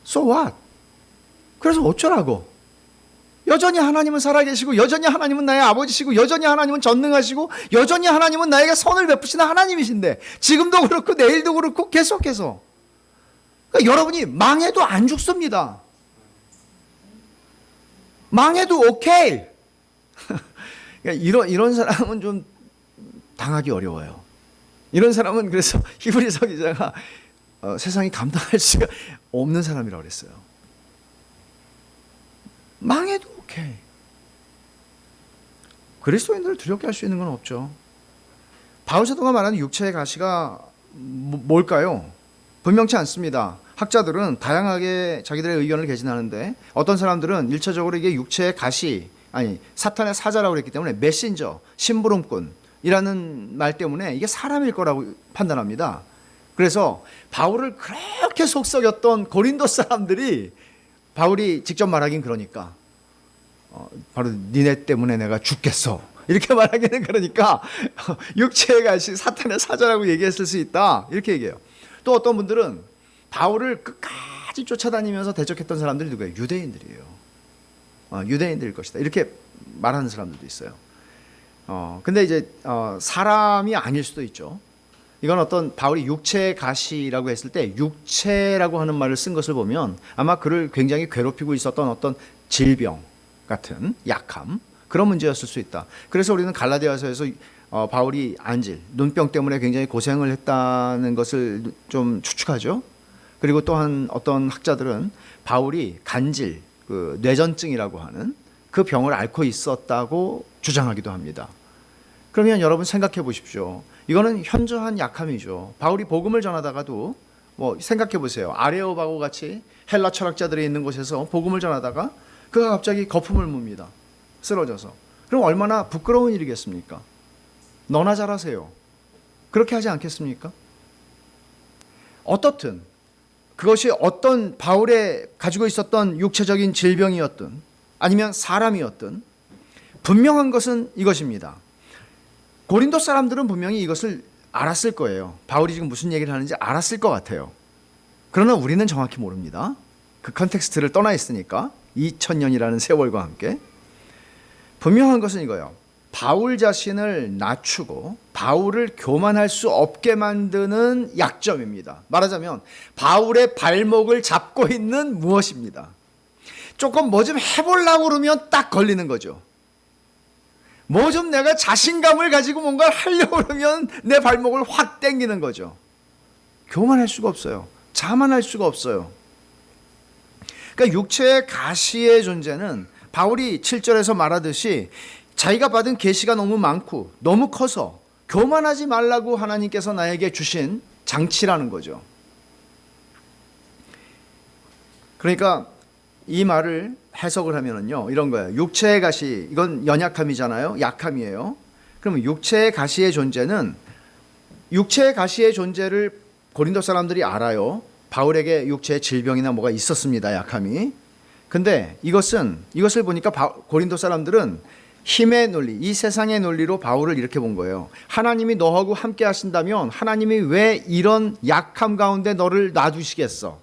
So what? 그래서 어쩌라고? 여전히 하나님은 살아계시고 여전히 하나님은 나의 아버지시고 여전히 하나님은 전능하시고 여전히 하나님은 나에게 선을 베푸시는 하나님이신데 지금도 그렇고 내일도 그렇고 계속해서 그러니까 여러분이 망해도 안 죽습니다. 망해도 오케이. 그러니까 이런 사람은 좀 당하기 어려워요. 이런 사람은 그래서 히브리서 기자가 세상이 감당할 수가 없는 사람이라고 그랬어요. 망해도 오케이. 그리스도인들을 두렵게 할 수 있는 건 없죠. 바울 사도가 말하는 육체의 가시가 뭘까요? 분명치 않습니다. 학자들은 다양하게 자기들의 의견을 개진하는데 어떤 사람들은 일차적으로 이게 육체의 가시, 아니 사탄의 사자라고 그랬기 때문에 메신저, 심부름꾼이라는 말 때문에 이게 사람일 거라고 판단합니다. 그래서 바울을 그렇게 속썩였던 고린도 사람들이 바울이 직접 말하긴 그러니까 바로 니네 때문에 내가 죽겠어 이렇게 말하기는 그러니까 육체의 가시 사탄의 사자라고 얘기했을 수 있다 이렇게 얘기해요. 또 어떤 분들은 바울을 끝까지 쫓아다니면서 대적했던 사람들이 누구예요? 유대인들이에요. 유대인들일 것이다 이렇게 말하는 사람들도 있어요. 근데 이제 사람이 아닐 수도 있죠. 이건 어떤 바울이 육체의 가시라고 했을 때 육체라고 하는 말을 쓴 것을 보면 아마 그를 굉장히 괴롭히고 있었던 어떤 질병 같은 약함 그런 문제였을 수 있다. 그래서 우리는 갈라디아서에서 바울이 안질, 눈병 때문에 굉장히 고생을 했다는 것을 좀 추측하죠. 그리고 또한 어떤 학자들은 바울이 간질, 그 뇌전증이라고 하는 그 병을 앓고 있었다고 주장하기도 합니다. 그러면 여러분 생각해 보십시오. 이거는 현저한 약함이죠. 바울이 복음을 전하다가도 뭐 생각해 보세요. 아레오바고 같이 헬라 철학자들이 있는 곳에서 복음을 전하다가 그가 갑자기 거품을 뭅니다. 쓰러져서. 그럼 얼마나 부끄러운 일이겠습니까? 너나 잘하세요. 그렇게 하지 않겠습니까? 어떻든 그것이 어떤 바울의 가지고 있었던 육체적인 질병이었든 아니면 사람이었든 분명한 것은 이것입니다. 고린도 사람들은 분명히 이것을 알았을 거예요. 바울이 지금 무슨 얘기를 하는지 알았을 것 같아요. 그러나 우리는 정확히 모릅니다. 그 컨텍스트를 떠나 있으니까 2000년이라는 세월과 함께 분명한 것은 이거예요. 바울 자신을 낮추고 바울을 교만할 수 없게 만드는 약점입니다. 말하자면 바울의 발목을 잡고 있는 무엇입니다. 조금 뭐 좀 해보려고 그러면 딱 걸리는 거죠. 뭐 좀 내가 자신감을 가지고 뭔가를 하려고 그러면 내 발목을 확 당기는 거죠. 교만할 수가 없어요. 자만할 수가 없어요. 그러니까 육체의 가시의 존재는 바울이 7절에서 말하듯이 자기가 받은 계시가 너무 많고 너무 커서 교만하지 말라고 하나님께서 나에게 주신 장치라는 거죠. 그러니까 이 말을 해석을 하면은요 이런 거예요. 육체의 가시, 이건 연약함이잖아요. 약함이에요. 그러면 육체의 가시의 존재는 육체의 가시의 존재를 고린도 사람들이 알아요. 바울에게 육체의 질병이나 뭐가 있었습니다. 약함이. 근데 이것을 보니까 고린도 사람들은 힘의 논리, 이 세상의 논리로 바울을 이렇게 본 거예요. 하나님이 너하고 함께 하신다면 하나님이 왜 이런 약함 가운데 너를 놔두시겠어?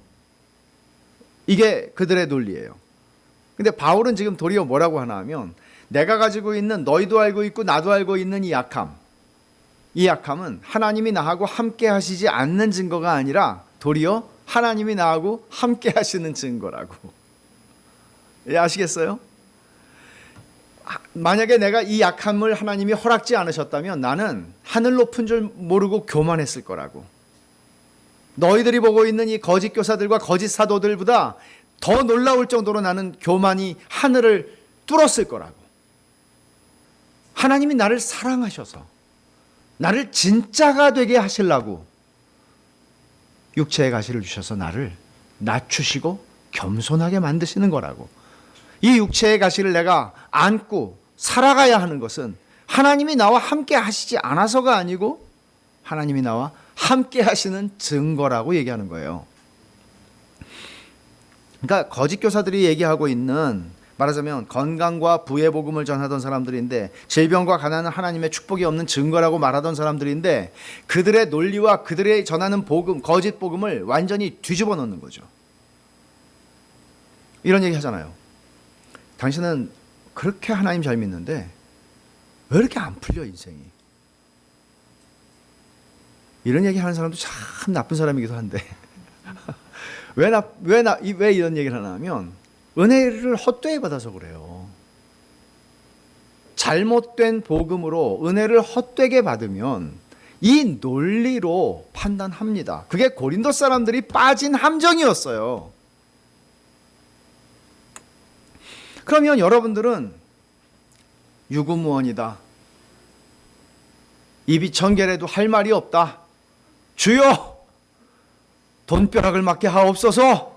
이게 그들의 논리예요. 근데 바울은 지금 도리어 뭐라고 하나 하면, 내가 가지고 있는, 너희도 알고 있고 나도 알고 있는 이 약함은 하나님이 나하고 함께 하시지 않는 증거가 아니라 도리어 하나님이 나하고 함께 하시는 증거라고. 예, 아시겠어요? 만약에 내가 이 약함을 하나님이 허락지 않으셨다면 나는 하늘 높은 줄 모르고 교만했을 거라고. 너희들이 보고 있는 이 거짓 교사들과 거짓 사도들보다 더 놀라울 정도로 나는 교만이 하늘을 뚫었을 거라고. 하나님이 나를 사랑하셔서 나를 진짜가 되게 하시려고 육체의 가시를 주셔서 나를 낮추시고 겸손하게 만드시는 거라고. 이 육체의 가시를 내가 안고 살아가야 하는 것은 하나님이 나와 함께 하시지 않아서가 아니고 하나님이 나와 함께 하시는 증거라고 얘기하는 거예요. 그러니까 거짓 교사들이 얘기하고 있는, 말하자면 건강과 부의 복음을 전하던 사람들인데, 질병과 가난은 하나님의 축복이 없는 증거라고 말하던 사람들인데, 그들의 논리와 그들의 전하는 복음, 거짓 복음을 완전히 뒤집어 놓는 거죠. 이런 얘기 하잖아요. 당신은 그렇게 하나님 잘 믿는데 왜 이렇게 안 풀려 인생이? 이런 얘기 하는 사람도 참 나쁜 사람이기도 한데 왜 이런 얘기를 하나 하면, 은혜를 헛되이 받아서 그래요. 잘못된 복음으로 은혜를 헛되게 받으면 이 논리로 판단합니다. 그게 고린도 사람들이 빠진 함정이었어요. 그러면 여러분들은 유구무원이다, 입이 청결해도 할 말이 없다, 주여 돈벼락을 맞게 하옵소서,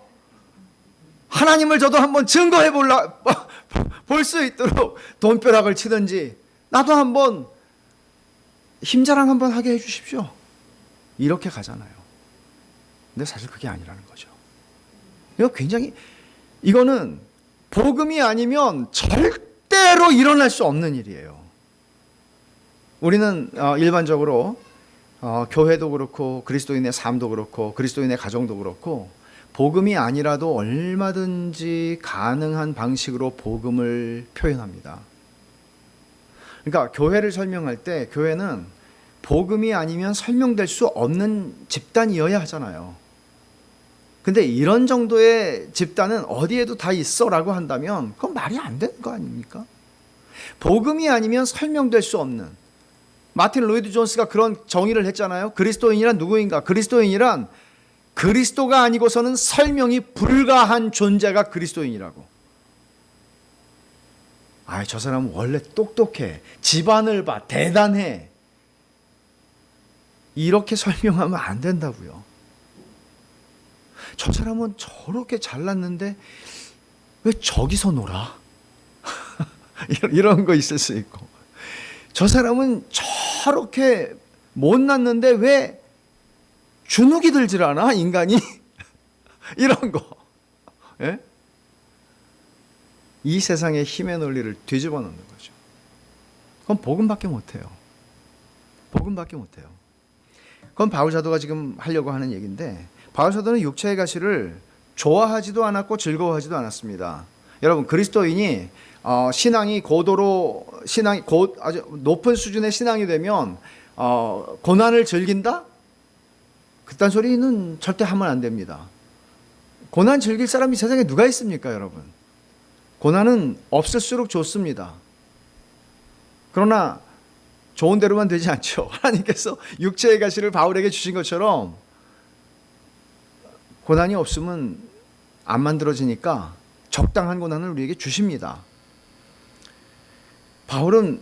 하나님을 저도 한번 증거해 볼 수 있도록 돈벼락을 치든지 나도 한번 힘자랑 한번 하게 해 주십시오, 이렇게 가잖아요. 근데 사실 그게 아니라는 거죠. 이거는 복음이 아니면 절대로 일어날 수 없는 일이에요. 우리는 일반적으로 교회도 그렇고 그리스도인의 삶도 그렇고 그리스도인의 가정도 그렇고 복음이 아니라도 얼마든지 가능한 방식으로 복음을 표현합니다. 그러니까 교회를 설명할 때 교회는 복음이 아니면 설명될 수 없는 집단이어야 하잖아요. 근데 이런 정도의 집단은 어디에도 다 있어라고 한다면 그건 말이 안 되는 거 아닙니까? 복음이 아니면 설명될 수 없는, 마틴 로이드 존스가 그런 정의를 했잖아요. 그리스도인이란 누구인가? 그리스도인이란 그리스도가 아니고서는 설명이 불가한 존재가 그리스도인이라고. 저 사람은 원래 똑똑해, 집안을 봐, 대단해, 이렇게 설명하면 안 된다고요. 저 사람은 저렇게 잘났는데 왜 저기서 놀아? 이런 거 있을 수 있고, 저 사람은 저렇게 못났는데 왜 주눅이 들질 않아 인간이? 이런 거. 예? 이 세상의 힘의 논리를 뒤집어 놓는 거죠. 그건 복음밖에 못해요. 복음밖에 못해요. 그건 바울 사도가 지금 하려고 하는 얘기인데, 바울 사도는 육체의 가시를 좋아하지도 않았고 즐거워하지도 않았습니다. 여러분, 그리스도인이 신앙이 아주 높은 수준의 신앙이 되면 고난을 즐긴다? 그딴 소리는 절대 하면 안 됩니다. 고난 즐길 사람이 세상에 누가 있습니까, 여러분? 고난은 없을수록 좋습니다. 그러나 좋은 대로만 되지 않죠. 하나님께서 육체의 가시를 바울에게 주신 것처럼 고난이 없으면 안 만들어지니까 적당한 고난을 우리에게 주십니다. 바울은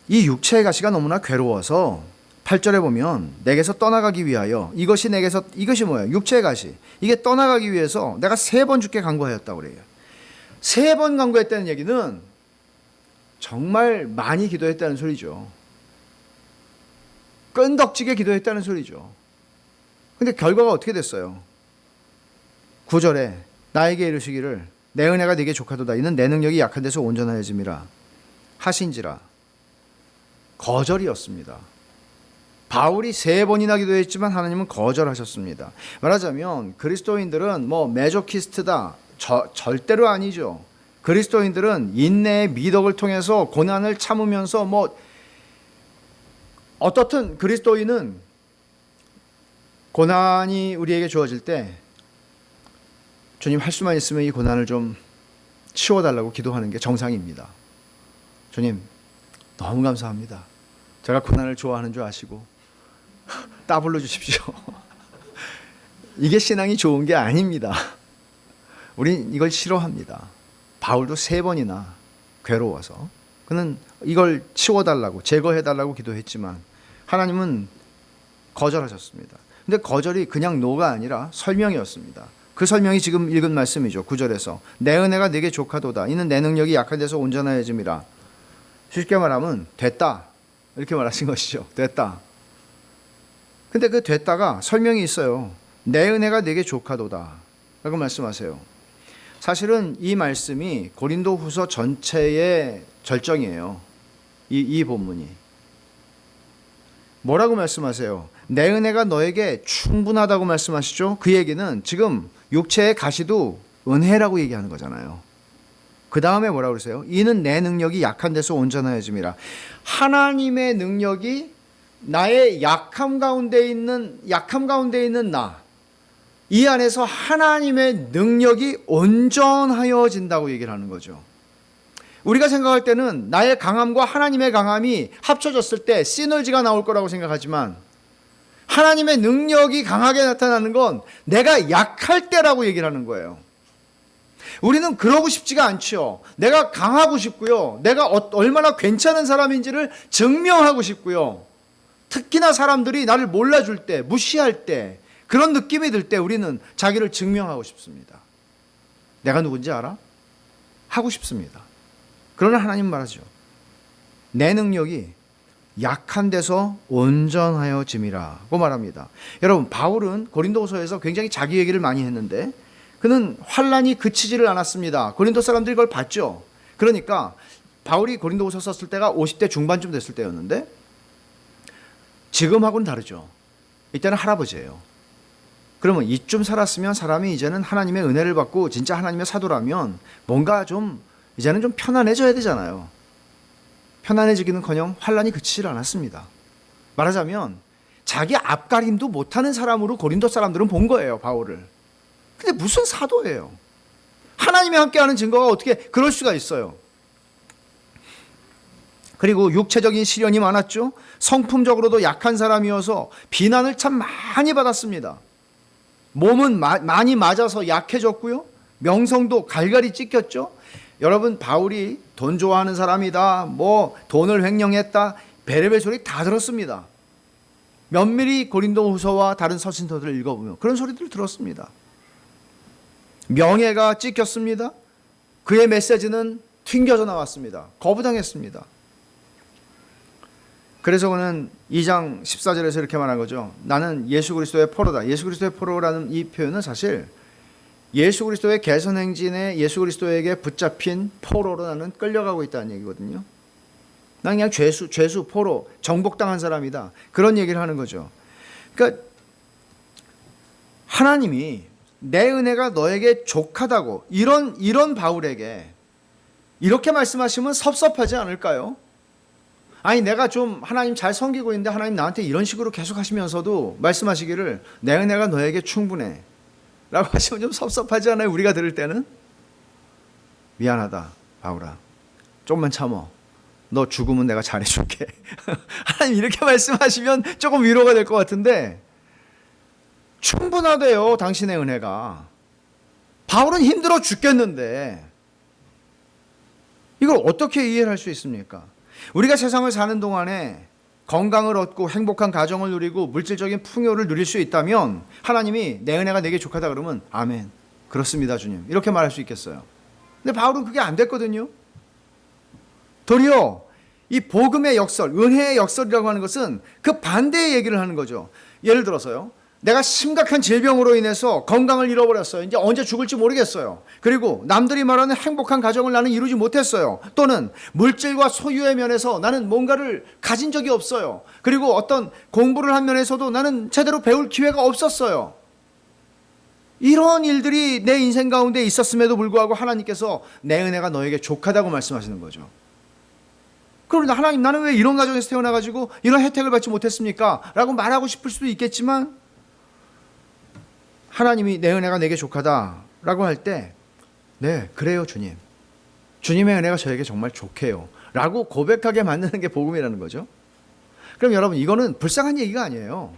이 육체의 가시가 너무나 괴로워서 8절에 보면 내게서 떠나가기 위하여, 이것이 뭐예요? 육체의 가시. 이게 떠나가기 위해서 내가 3번 주께 간구하였다고 그래요. 3번 간구했다는 얘기는 정말 많이 기도했다는 소리죠. 끈덕지게 기도했다는 소리죠. 근데 결과가 어떻게 됐어요? 9절에 나에게 이르시기를 내 은혜가 네게 족하도다. 이는 내 능력이 약한 데서 온전하여짐이라. 하신지라. 거절이었습니다. 바울이 3번이나 기도했지만 하나님은 거절하셨습니다. 말하자면 그리스도인들은 뭐 메조키스트다, 절대로 아니죠. 그리스도인들은 인내의 미덕을 통해서 고난을 참으면서 뭐 어떻든 그리스도인은 고난이 우리에게 주어질 때 주님 할 수만 있으면 이 고난을 좀 치워달라고 기도하는 게 정상입니다. 주님 너무 감사합니다. 제가 고난을 좋아하는 줄 아시고 따블로 주십시오. 이게 신앙이 좋은 게 아닙니다. 우린 이걸 싫어합니다. 바울도 3번이나 괴로워서 그는 이걸 치워달라고 제거해달라고 기도했지만 하나님은 거절하셨습니다. 근데 거절이 그냥 노가 아니라 설명이었습니다. 그 설명이 지금 읽은 말씀이죠. 9절에서 내 은혜가 네게 족하도다. 이는 내 능력이 약한 데서 온전하여짐이라. 쉽게 말하면 됐다 이렇게 말하신 것이죠. 됐다. 근데 그 됐다가 설명이 있어요. 내 은혜가 네게 족하도다 라고 말씀하세요. 사실은 이 말씀이 고린도 후서 전체의 절정이에요. 이 본문이 뭐라고 말씀하세요? 내 은혜가 너에게 충분하다고 말씀하시죠. 그 얘기는 지금 육체의 가시도 은혜라고 얘기하는 거잖아요. 그 다음에 뭐라고 그러세요? 이는 내 능력이 약한 데서 온전하여짐이라. 하나님의 능력이 나의 약함 가운데 있는 나, 이 안에서 하나님의 능력이 온전하여진다고 얘기를 하는 거죠. 우리가 생각할 때는 나의 강함과 하나님의 강함이 합쳐졌을 때 시너지가 나올 거라고 생각하지만 하나님의 능력이 강하게 나타나는 건 내가 약할 때라고 얘기를 하는 거예요. 우리는 그러고 싶지가 않죠. 내가 강하고 싶고요. 내가 얼마나 괜찮은 사람인지를 증명하고 싶고요. 특히나 사람들이 나를 몰라줄 때, 무시할 때, 그런 느낌이 들 때 우리는 자기를 증명하고 싶습니다. 내가 누군지 알아? 하고 싶습니다. 그러나 하나님 말하죠. 내 능력이 약한 데서 온전하여짐이라고 말합니다. 여러분, 바울은 고린도서에서 굉장히 자기 얘기를 많이 했는데 그는 환란이 그치지를 않았습니다. 고린도 사람들이 그걸 봤죠. 그러니까 바울이 고린도서 썼을 때가 50대 중반쯤 됐을 때였는데 지금하고는 다르죠. 이때는 할아버지예요. 그러면 이쯤 살았으면 사람이 이제는 하나님의 은혜를 받고 진짜 하나님의 사도라면 뭔가 좀 이제는 좀 편안해져야 되잖아요. 편안해지기는커녕 환란이 그치질 않았습니다. 말하자면 자기 앞가림도 못하는 사람으로 고린도 사람들은 본 거예요, 바울을. 근데 무슨 사도예요? 하나님이 함께하는 증거가 어떻게 그럴 수가 있어요? 그리고 육체적인 시련이 많았죠. 성품적으로도 약한 사람이어서 비난을 참 많이 받았습니다. 몸은 많이 맞아서 약해졌고요. 명성도 갈갈이 찢겼죠. 여러분, 바울이 돈 좋아하는 사람이다, 뭐 돈을 횡령했다, 베레벨 소리 다 들었습니다. 면밀히 고린도후서와 다른 서신서들을 읽어보면 그런 소리들을 들었습니다. 명예가 찢겼습니다. 그의 메시지는 튕겨져 나왔습니다. 거부당했습니다. 그래서 그는 2장 14절에서 이렇게 말한 거죠. 나는 예수 그리스도의 포로다. 예수 그리스도의 포로라는 이 표현은 사실 예수 그리스도의 개선 행진에 예수 그리스도에게 붙잡힌 포로로 나는 끌려가고 있다는 얘기거든요. 난 그냥 죄수, 포로, 정복당한 사람이다. 그런 얘기를 하는 거죠. 그러니까 하나님이 내 은혜가 너에게 족하다고 이런 바울에게 이렇게 말씀하시면 섭섭하지 않을까요? 아니, 내가 좀 하나님 잘 섬기고 있는데 하나님 나한테 이런 식으로 계속 하시면서도 말씀하시기를 내 은혜가 너에게 충분해 라고 하시면 좀 섭섭하지 않아요? 우리가 들을 때는? 미안하다 바울아, 조금만 참어. 너 죽으면 내가 잘해줄게. 하나님 이렇게 말씀하시면 조금 위로가 될 것 같은데 충분하대요, 당신의 은혜가. 바울은 힘들어 죽겠는데 이걸 어떻게 이해를 할 수 있습니까? 우리가 세상을 사는 동안에 건강을 얻고 행복한 가정을 누리고 물질적인 풍요를 누릴 수 있다면 하나님이 내 은혜가 내게 족하다 그러면 아멘, 그렇습니다 주님, 이렇게 말할 수 있겠어요. 근데 바울은 그게 안 됐거든요. 도리어 이 복음의 역설, 은혜의 역설이라고 하는 것은 그 반대의 얘기를 하는 거죠. 예를 들어서요, 내가 심각한 질병으로 인해서 건강을 잃어버렸어요. 이제 언제 죽을지 모르겠어요. 그리고 남들이 말하는 행복한 가정을 나는 이루지 못했어요. 또는 물질과 소유의 면에서 나는 뭔가를 가진 적이 없어요. 그리고 어떤 공부를 한 면에서도 나는 제대로 배울 기회가 없었어요. 이런 일들이 내 인생 가운데 있었음에도 불구하고 하나님께서 내 은혜가 너에게 족하다고 말씀하시는 거죠. 그런데 하나님, 나는 왜 이런 가정에서 태어나가지고 이런 혜택을 받지 못했습니까? 라고 말하고 싶을 수도 있겠지만, 하나님이 내 은혜가 내게 족하다라고 할 때, 네, 그래요 주님. 주님의 은혜가 저에게 정말 족해요 라고 고백하게 만드는 게 복음이라는 거죠. 그럼 여러분, 이거는 불쌍한 얘기가 아니에요.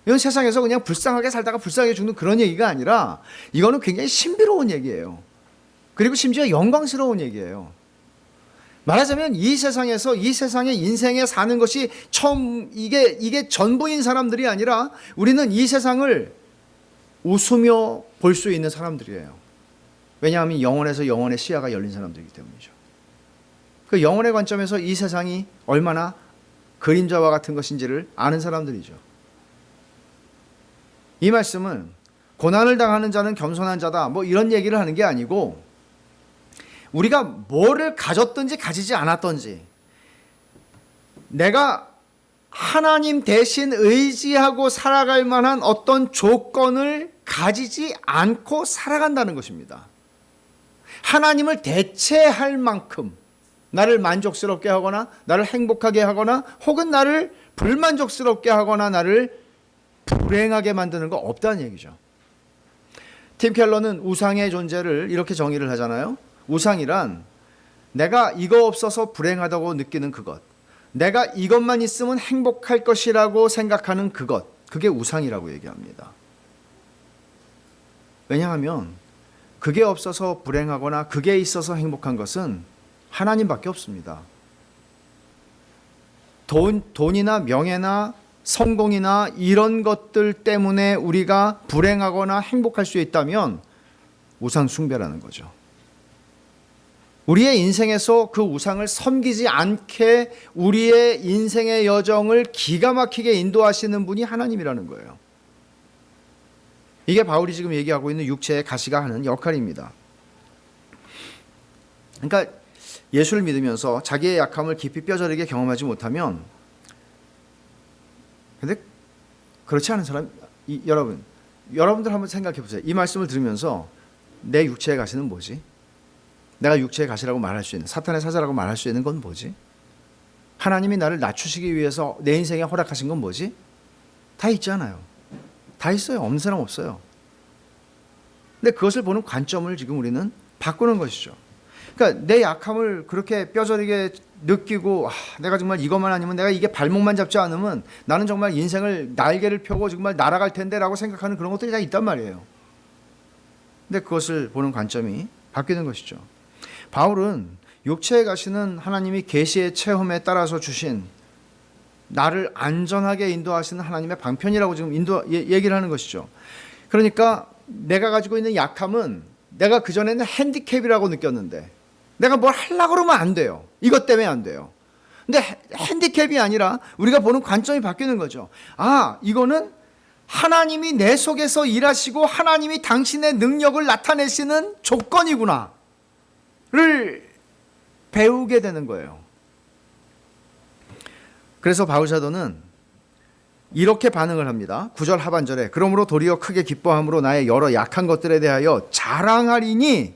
이건 세상에서 그냥 불쌍하게 살다가 불쌍하게 죽는 그런 얘기가 아니라, 이거는 굉장히 신비로운 얘기예요. 그리고 심지어 영광스러운 얘기예요. 말하자면 이 세상에서, 이 세상의 인생에 사는 것이 이게 전부인 사람들이 아니라, 우리는 이 세상을 웃으며 볼 수 있는 사람들이에요. 왜냐하면 영혼에서 영혼의 시야가 열린 사람들이기 때문이죠. 그 영혼의 관점에서 이 세상이 얼마나 그림자와 같은 것인지를 아는 사람들이죠. 이 말씀은 고난을 당하는 자는 겸손한 자다, 뭐 이런 얘기를 하는 게 아니고, 우리가 뭐를 가졌든지 가지지 않았든지 내가 하나님 대신 의지하고 살아갈 만한 어떤 조건을 가지지 않고 살아간다는 것입니다. 하나님을 대체할 만큼 나를 만족스럽게 하거나 나를 행복하게 하거나 혹은 나를 불만족스럽게 하거나 나를 불행하게 만드는 거 없다는 얘기죠. 팀 켈러는 우상의 존재를 이렇게 정의를 하잖아요. 우상이란 내가 이거 없어서 불행하다고 느끼는 그것, 내가 이것만 있으면 행복할 것이라고 생각하는 그것, 그게 우상이라고 얘기합니다. 왜냐하면 그게 없어서 불행하거나 그게 있어서 행복한 것은 하나님밖에 없습니다. 돈이나 명예나 성공이나 이런 것들 때문에 우리가 불행하거나 행복할 수 있다면 우상 숭배라는 거죠. 우리의 인생에서 그 우상을 섬기지 않게 우리의 인생의 여정을 기가 막히게 인도하시는 분이 하나님이라는 거예요. 이게 바울이 지금 얘기하고 있는 육체의 가시가 하는 역할입니다. 그러니까 예수를 믿으면서 자기의 약함을 깊이 뼈저리게 경험하지 못하면, 근데 그렇지 않은 사람, 여러분들 한번 생각해 보세요. 이 말씀을 들으면서 내 육체의 가시는 뭐지? 내가 육체의 가시라고 말할 수 있는, 사탄의 사자라고 말할 수 있는 건 뭐지? 하나님이 나를 낮추시기 위해서 내 인생에 허락하신 건 뭐지? 다 있잖아요. 다 있어요. 없는 사람 없어요. 근데 그것을 보는 관점을 지금 우리는 바꾸는 것이죠. 그러니까 내 약함을 그렇게 뼈저리게 느끼고, 내가 정말 이것만 아니면, 내가 이게 발목만 잡지 않으면 나는 정말 인생을 날개를 펴고 정말 날아갈 텐데 라고 생각하는 그런 것들이 다 있단 말이에요. 근데 그것을 보는 관점이 바뀌는 것이죠. 바울은 육체에 가시는 하나님이 계시의 체험에 따라서 주신 나를 안전하게 인도하시는 하나님의 방편이라고 지금 얘기를 하는 것이죠. 그러니까 내가 가지고 있는 약함은 내가 그전에는 핸디캡이라고 느꼈는데, 내가 뭘 하려고 그러면 안 돼요. 이것 때문에 안 돼요. 근데 핸디캡이 아니라 우리가 보는 관점이 바뀌는 거죠. 이거는 하나님이 내 속에서 일하시고 하나님이 당신의 능력을 나타내시는 조건이구나 를 배우게 되는 거예요. 그래서 바울 사도는 이렇게 반응을 합니다. 9절 하반절에, 그러므로 도리어 크게 기뻐함으로 나의 여러 약한 것들에 대하여 자랑하리니,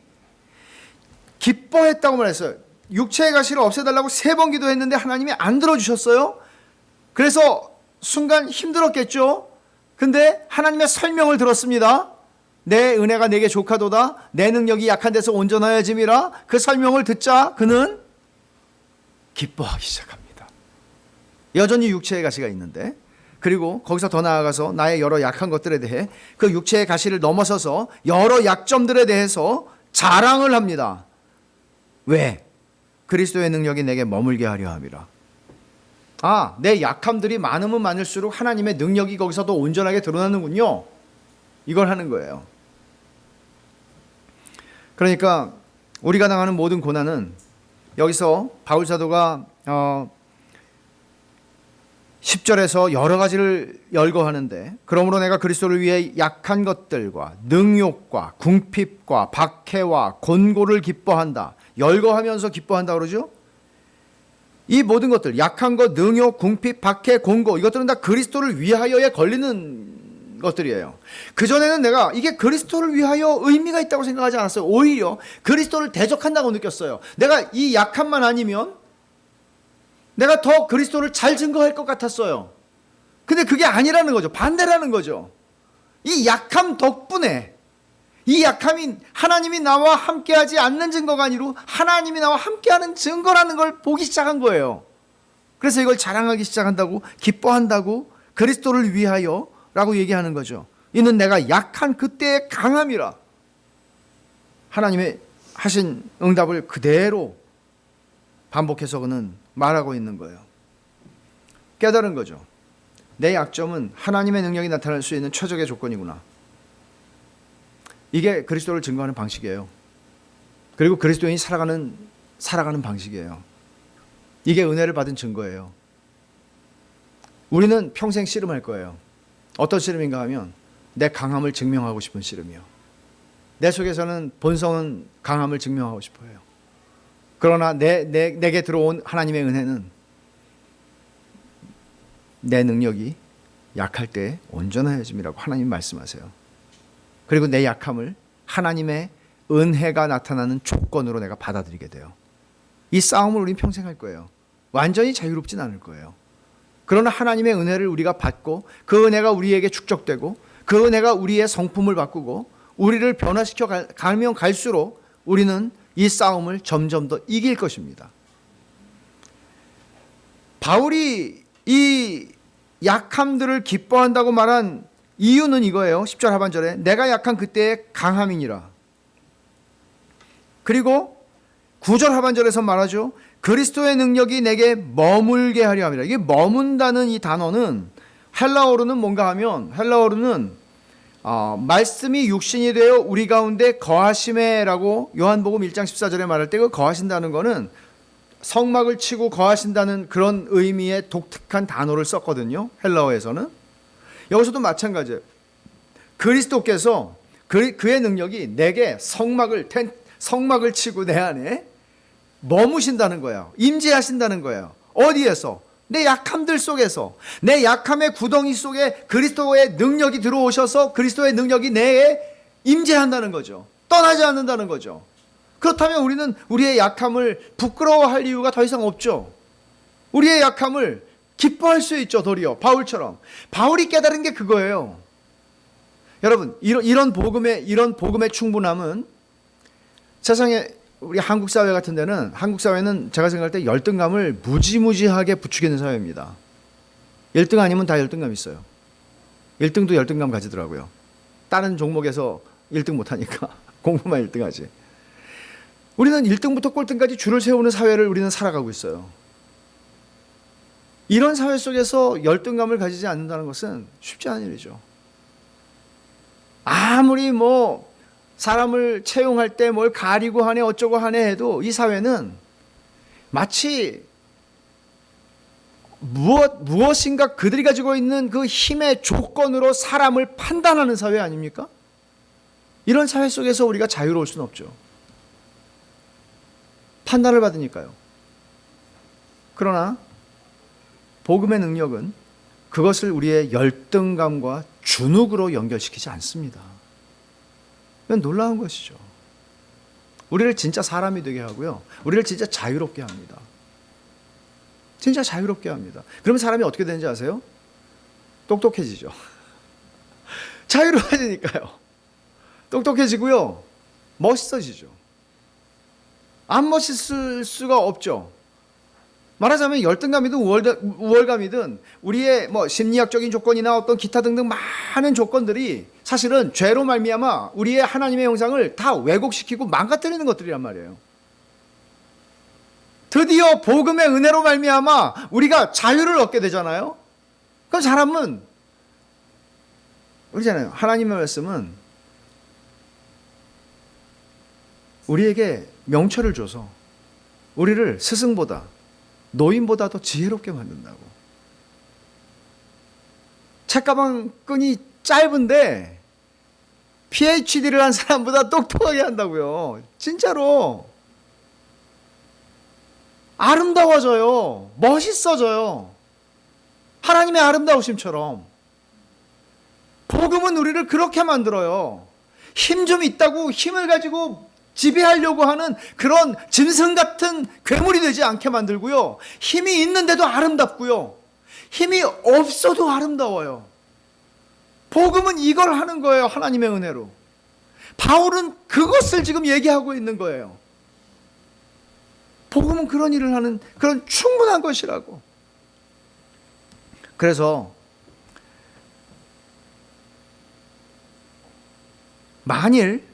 기뻐했다고 말했어요. 육체의 가시를 없애달라고 3번 기도했는데 하나님이 안 들어주셨어요. 그래서 순간 힘들었겠죠. 근데 하나님의 설명을 들었습니다. 내 은혜가 내게 족하도다, 내 능력이 약한 데서 온전하여짐이라. 그 설명을 듣자 그는 기뻐하기 시작합니다. 여전히 육체의 가시가 있는데, 그리고 거기서 더 나아가서 나의 여러 약한 것들에 대해, 그 육체의 가시를 넘어서서 여러 약점들에 대해서 자랑을 합니다. 왜? 그리스도의 능력이 내게 머물게 하려 함이라. 내 약함들이 많으면 많을수록 하나님의 능력이 거기서 더 온전하게 드러나는군요. 이걸 하는 거예요. 그러니까 우리가 당하는 모든 고난은, 여기서 바울 사도가 10절에서 여러 가지를 열거하는데, 그러므로 내가 그리스도를 위해 약한 것들과 능욕과 궁핍과 박해와 곤고를 기뻐한다. 열거하면서 기뻐한다 그러죠. 이 모든 것들, 약한 것, 능욕, 궁핍, 박해, 곤고, 이것들은 다 그리스도를 위하여에 걸리는 것들이에요. 그전에는 내가 이게 그리스도를 위하여 의미가 있다고 생각하지 않았어요. 오히려 그리스도를 대적한다고 느꼈어요. 내가 이 약함만 아니면 내가 더 그리스도를 잘 증거할 것 같았어요. 근데 그게 아니라는 거죠. 반대라는 거죠. 이 약함 덕분에, 이 약함이 하나님이 나와 함께하지 않는 증거가 아니라 하나님이 나와 함께하는 증거라는 걸 보기 시작한 거예요. 그래서 이걸 자랑하기 시작한다고, 기뻐한다고, 그리스도를 위하여 라고 얘기하는 거죠. 이는 내가 약한 그때의 강함이라. 하나님의 하신 응답을 그대로 반복해서 그는 말하고 있는 거예요. 깨달은 거죠. 내 약점은 하나님의 능력이 나타날 수 있는 최적의 조건이구나. 이게 그리스도를 증거하는 방식이에요. 그리고 그리스도인이 살아가는 방식이에요. 이게 은혜를 받은 증거예요. 우리는 평생 씨름할 거예요. 어떤 씨름인가 하면 내 강함을 증명하고 싶은 씨름이요. 내 속에서는 본성은 강함을 증명하고 싶어요. 그러나 내게 들어온 하나님의 은혜는 내 능력이 약할 때 온전해짐이라고 하나님 말씀하세요. 그리고 내 약함을 하나님의 은혜가 나타나는 조건으로 내가 받아들이게 돼요. 이 싸움을 우리는 평생 할 거예요. 완전히 자유롭진 않을 거예요. 그러나 하나님의 은혜를 우리가 받고 그 은혜가 우리에게 축적되고 그 은혜가 우리의 성품을 바꾸고 우리를 변화시켜 가면 갈수록 우리는 이 싸움을 점점 더 이길 것입니다. 바울이 이 약함들을 기뻐한다고 말한 이유는 이거예요. 10절 하반절에 내가 약한 그때의 강함이니라. 그리고 9절 하반절에서 말하죠. 그리스도의 능력이 내게 머물게 하려 함이라. 이게 머문다는 이 단어는 헬라어로는 뭔가 하면 헬라어로는 말씀이 육신이 되어 우리 가운데 거하심에라고 요한복음 1장 14절에 말할 때 그 거하신다는 거는 성막을 치고 거하신다는 그런 의미의 독특한 단어를 썼거든요. 헬라어에서는. 여기서도 마찬가지예요. 그리스도께서 그의 능력이 내게 성막을 치고 내 안에 머무신다는 거예요. 임재하신다는 거예요. 어디에서? 내 약함들 속에서, 내 약함의 구덩이 속에 그리스도의 능력이 들어오셔서 그리스도의 능력이 내에 임재한다는 거죠. 떠나지 않는다는 거죠. 그렇다면 우리는 우리의 약함을 부끄러워할 이유가 더 이상 없죠. 우리의 약함을 기뻐할 수 있죠. 도리어 바울처럼. 바울이 깨달은 게 그거예요. 여러분, 이런 복음의 충분함은 세상에, 우리 한국 사회 같은 데는, 한국 사회는 제가 생각할 때 열등감을 무지무지하게 부추기는 사회입니다. 1등 아니면 다 열등감 있어요. 1등도 열등감 가지더라고요. 다른 종목에서 1등 못하니까 공부만 1등 하지. 우리는 1등부터 꼴등까지 줄을 세우는 사회를 우리는 살아가고 있어요. 이런 사회 속에서 열등감을 가지지 않는다는 것은 쉽지 않은 일이죠. 아무리 사람을 채용할 때 뭘 가리고 하네 어쩌고 하네 해도 이 사회는 마치 무엇인가 그들이 가지고 있는 그 힘의 조건으로 사람을 판단하는 사회 아닙니까? 이런 사회 속에서 우리가 자유로울 수는 없죠. 판단을 받으니까요. 그러나 복음의 능력은 그것을 우리의 열등감과 주눅으로 연결시키지 않습니다. 이건 놀라운 것이죠. 우리를 진짜 사람이 되게 하고요. 우리를 진짜 자유롭게 합니다. 진짜 자유롭게 합니다. 그러면 사람이 어떻게 되는지 아세요? 똑똑해지죠. 자유로워지니까요. 똑똑해지고요. 멋있어지죠. 안 멋있을 수가 없죠. 말하자면 열등감이든 우월감이든 우리의 심리학적인 조건이나 어떤 기타 등등 많은 조건들이 사실은 죄로 말미암아 우리의 하나님의 형상을 다 왜곡시키고 망가뜨리는 것들이란 말이에요. 드디어 복음의 은혜로 말미암아 우리가 자유를 얻게 되잖아요. 그럼 사람은 그러잖아요. 하나님의 말씀은 우리에게 명철을 줘서 우리를 스승보다 노인보다 더 지혜롭게 만든다고. 책가방 끈이 짧은데 PhD를 한 사람보다 똑똑하게 한다고요. 진짜로. 아름다워져요. 멋있어져요. 하나님의 아름다우심처럼. 복음은 우리를 그렇게 만들어요. 힘 좀 있다고 힘을 가지고 지배하려고 하는 그런 짐승 같은 괴물이 되지 않게 만들고요. 힘이 있는데도 아름답고요. 힘이 없어도 아름다워요. 복음은 이걸 하는 거예요. 하나님의 은혜로. 바울은 그것을 지금 얘기하고 있는 거예요. 복음은 그런 일을 하는 그런 충분한 것이라고. 그래서 만일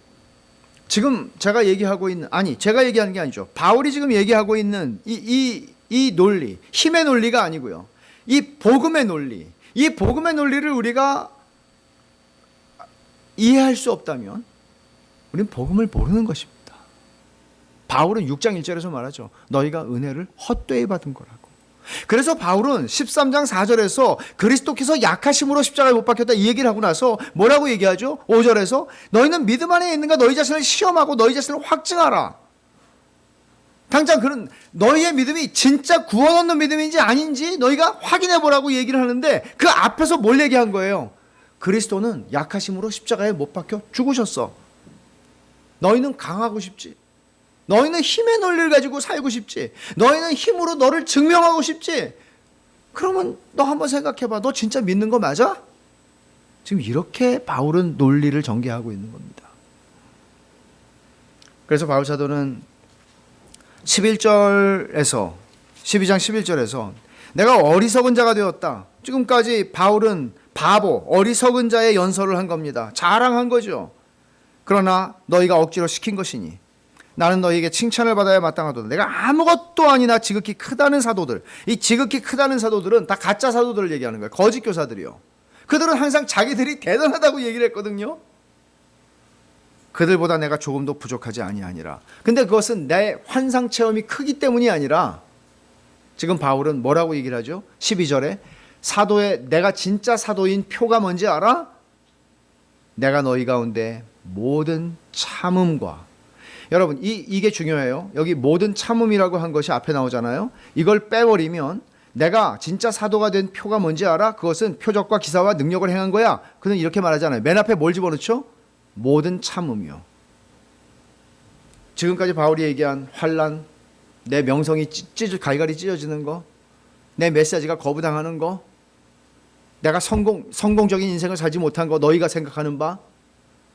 지금 제가 얘기하고 있는, 제가 얘기하는 게 아니죠. 바울이 지금 얘기하고 있는 이 논리, 힘의 논리가 아니고요. 이 복음의 논리, 이 복음의 논리를 우리가 이해할 수 없다면 우리는 복음을 모르는 것입니다. 바울은 6장 1절에서 말하죠. 너희가 은혜를 헛되이 받은 거라고. 그래서 바울은 13장 4절에서 그리스도께서 약하심으로 십자가에 못 박혔다 이 얘기를 하고 나서 뭐라고 얘기하죠? 5절에서 너희는 믿음 안에 있는가 너희 자신을 시험하고 너희 자신을 확증하라. 당장 그런 너희의 믿음이 진짜 구원 얻는 믿음인지 아닌지 너희가 확인해 보라고 얘기를 하는데 그 앞에서 뭘 얘기한 거예요? 그리스도는 약하심으로 십자가에 못 박혀 죽으셨어. 너희는 강하고 싶지. 너희는 힘의 논리를 가지고 살고 싶지. 너희는 힘으로 너를 증명하고 싶지. 그러면 너 한번 생각해봐. 너 진짜 믿는 거 맞아? 지금 이렇게 바울은 논리를 전개하고 있는 겁니다. 그래서 바울 사도는 12장 11절에서 내가 어리석은 자가 되었다. 지금까지 바울은 바보, 어리석은 자의 연설을 한 겁니다. 자랑한 거죠. 그러나 너희가 억지로 시킨 것이니 나는 너희에게 칭찬을 받아야 마땅하도다. 내가 아무것도 아니나 지극히 크다는 사도들, 이 지극히 크다는 사도들은 다 가짜 사도들을 얘기하는 거예요. 거짓 교사들이요. 그들은 항상 자기들이 대단하다고 얘기를 했거든요. 그들보다 내가 조금도 부족하지 아니하니라. 근데 그것은 내 환상 체험이 크기 때문이 아니라 지금 바울은 뭐라고 얘기를 하죠? 12절에 사도의 내가 진짜 사도인 표가 뭔지 알아? 내가 너희 가운데 모든 참음과, 여러분 이게 중요해요. 여기 모든 참음이라고 한 것이 앞에 나오잖아요. 이걸 빼버리면 내가 진짜 사도가 된 표가 뭔지 알아? 그것은 표적과 기사와 능력을 행한 거야. 그는 이렇게 말하잖아요. 맨 앞에 뭘 집어넣죠? 모든 참음이요. 지금까지 바울이 얘기한 환난, 내 명성이 갈갈이 찢어지는 거, 내 메시지가 거부당하는 거, 내가 성공적인 인생을 살지 못한 거, 너희가 생각하는 바,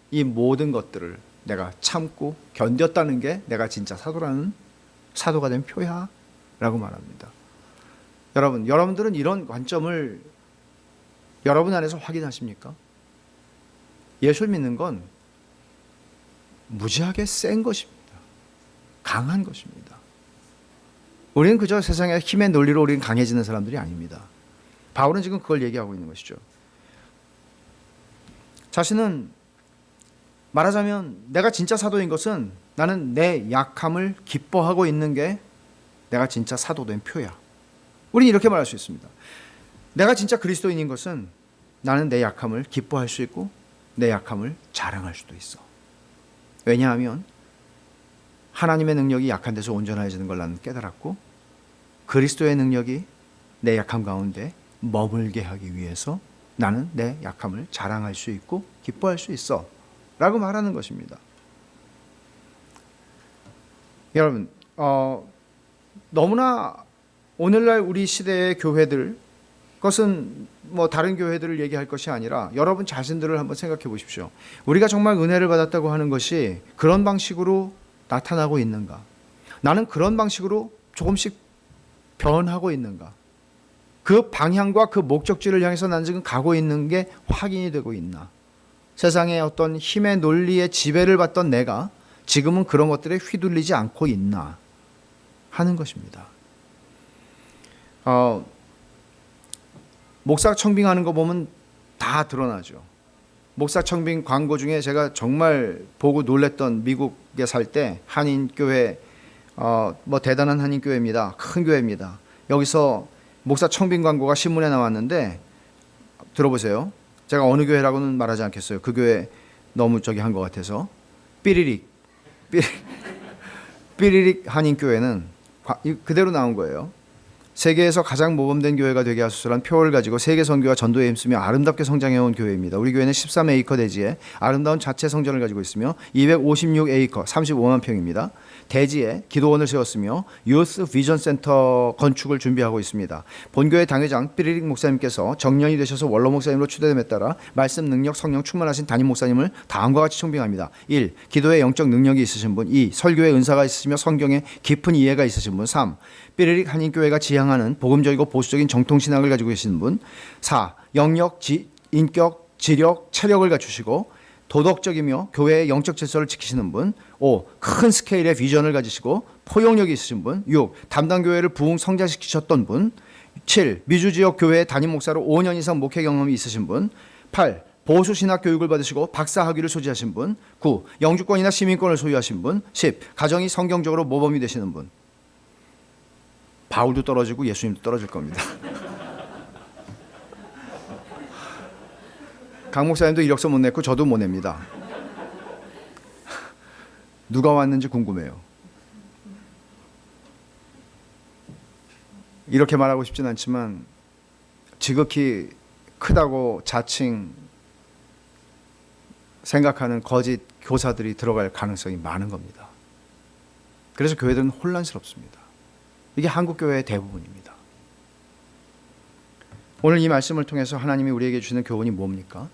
이 모든 것들을 내가 참고 견뎠다는 게 내가 진짜 사도가 된 표야 라고 말합니다. 여러분들은 이런 관점을 여러분 안에서 확인하십니까? 예수를 믿는 건 무지하게 센 것입니다. 강한 것입니다. 우리는 그저 세상의 힘의 논리로 우리는 강해지는 사람들이 아닙니다. 바울은 지금 그걸 얘기하고 있는 것이죠. 자신은 말하자면 내가 진짜 사도인 것은 나는 내 약함을 기뻐하고 있는 게 내가 진짜 사도된 표야. 우리는 이렇게 말할 수 있습니다. 내가 진짜 그리스도인인 것은 나는 내 약함을 기뻐할 수 있고 내 약함을 자랑할 수도 있어. 왜냐하면 하나님의 능력이 약한 데서 온전해지는 걸 나는 깨달았고 그리스도의 능력이 내 약함 가운데 머물게 하기 위해서 나는 내 약함을 자랑할 수 있고 기뻐할 수 있어 라고 말하는 것입니다. 여러분 너무나 오늘날 우리 시대의 교회들, 그것은 뭐 다른 교회들을 얘기할 것이 아니라 여러분 자신들을 한번 생각해 보십시오. 우리가 정말 은혜를 받았다고 하는 것이 그런 방식으로 나타나고 있는가? 나는 그런 방식으로 조금씩 변하고 있는가? 그 방향과 그 목적지를 향해서 나는 지금 가고 있는 게 확인이 되고 있나? 세상의 어떤 힘의 논리에 지배를 받던 내가 지금은 그런 것들에 휘둘리지 않고 있나 하는 것입니다. 목사 청빙하는 거 보면 다 드러나죠. 목사 청빙 광고 중에 제가 정말 보고 놀랬던, 미국에 살 때 한인교회, 뭐 대단한 한인교회입니다. 큰 교회입니다. 여기서 목사 청빙 광고가 신문에 나왔는데 들어보세요. 제가 어느 교회라고는 말하지 않겠어요. 그 교회 너무 한 것 같아서. 삐리릭 한인교회는 그대로 나온 거예요. 세계에서 가장 모범된 교회가 되게 하소서란 표어를 가지고 세계 선교와 전도에 힘쓰며 아름답게 성장해온 교회입니다. 우리 교회는 13에이커 대지에 아름다운 자체 성전을 가지고 있으며 256에이커 35만 평입니다. 대지에 기도원을 세웠으며 유스 비전 센터 건축을 준비하고 있습니다. 본교회 당회장 삐리릭 목사님께서 정년이 되셔서 원로 목사님으로 추대됨에 따라 말씀 능력 성령 충만하신 담임 목사님을 다음과 같이 총빙합니다. 1. 기도에 영적 능력이 있으신 분. 2. 설교에 은사가 있으시며 성경에 깊은 이해가 있으신 분. 3. 삐리릭 한인교회가 지향하는 복음적이고 보수적인 정통신학을 가지고 계신 분. 4. 영역, 인격, 지력, 체력을 갖추시고 도덕적이며 교회의 영적 질서를 지키시는 분. 5. 큰 스케일의 비전을 가지시고 포용력이 있으신 분. 6. 담당 교회를 부흥 성장시키셨던 분. 7. 미주 지역 교회의 담임 목사로 5년 이상 목회 경험이 있으신 분. 8. 보수 신학 교육을 받으시고 박사 학위를 소지하신 분. 9. 영주권이나 시민권을 소유하신 분. 10. 가정이 성경적으로 모범이 되시는 분. 바울도 떨어지고 예수님도 떨어질 겁니다. 강 목사님도 이력서 못 냈고 저도 못 냅니다. 누가 왔는지 궁금해요. 이렇게 말하고 싶진 않지만 지극히 크다고 자칭 생각하는 거짓 교사들이 들어갈 가능성이 많은 겁니다. 그래서 교회들은 혼란스럽습니다. 이게 한국 교회의 대부분입니다. 오늘 이 말씀을 통해서 하나님이 우리에게 주시는 교훈이 뭡니까?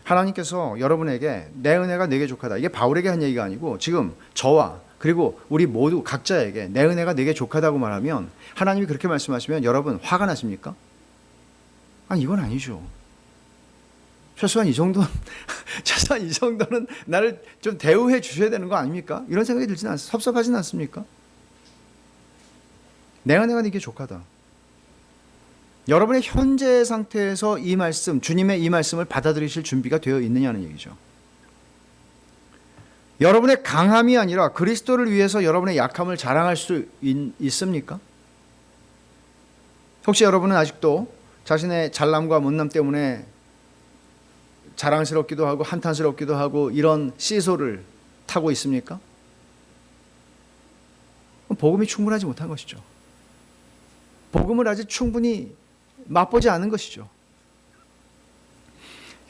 하나님께서 여러분에게 내 은혜가 내게 족하다. 이게 바울에게 한 얘기가 아니고 지금 저와 그리고 우리 모두 각자에게 내 은혜가 내게 족하다고 말하면 하나님이 그렇게 말씀하시면 여러분 화가 나십니까? 아니 이건 아니죠. 최소한 이 정도는 나를 좀 대우해 주셔야 되는 거 아닙니까? 이런 생각이 들지는 않습니까? 섭섭하지는 않습니까? 내 은혜가 내게 족하다. 여러분의 현재 상태에서 이 말씀, 주님의 이 말씀을 받아들이실 준비가 되어 있느냐는 얘기죠. 여러분의 강함이 아니라 그리스도를 위해서 여러분의 약함을 자랑할 수 있습니까? 혹시 여러분은 아직도 자신의 잘남과 못남 때문에 자랑스럽기도 하고 한탄스럽기도 하고 이런 시소를 타고 있습니까? 복음이 충분하지 못한 것이죠. 복음을 아직 충분히 맛보지 않은 것이죠.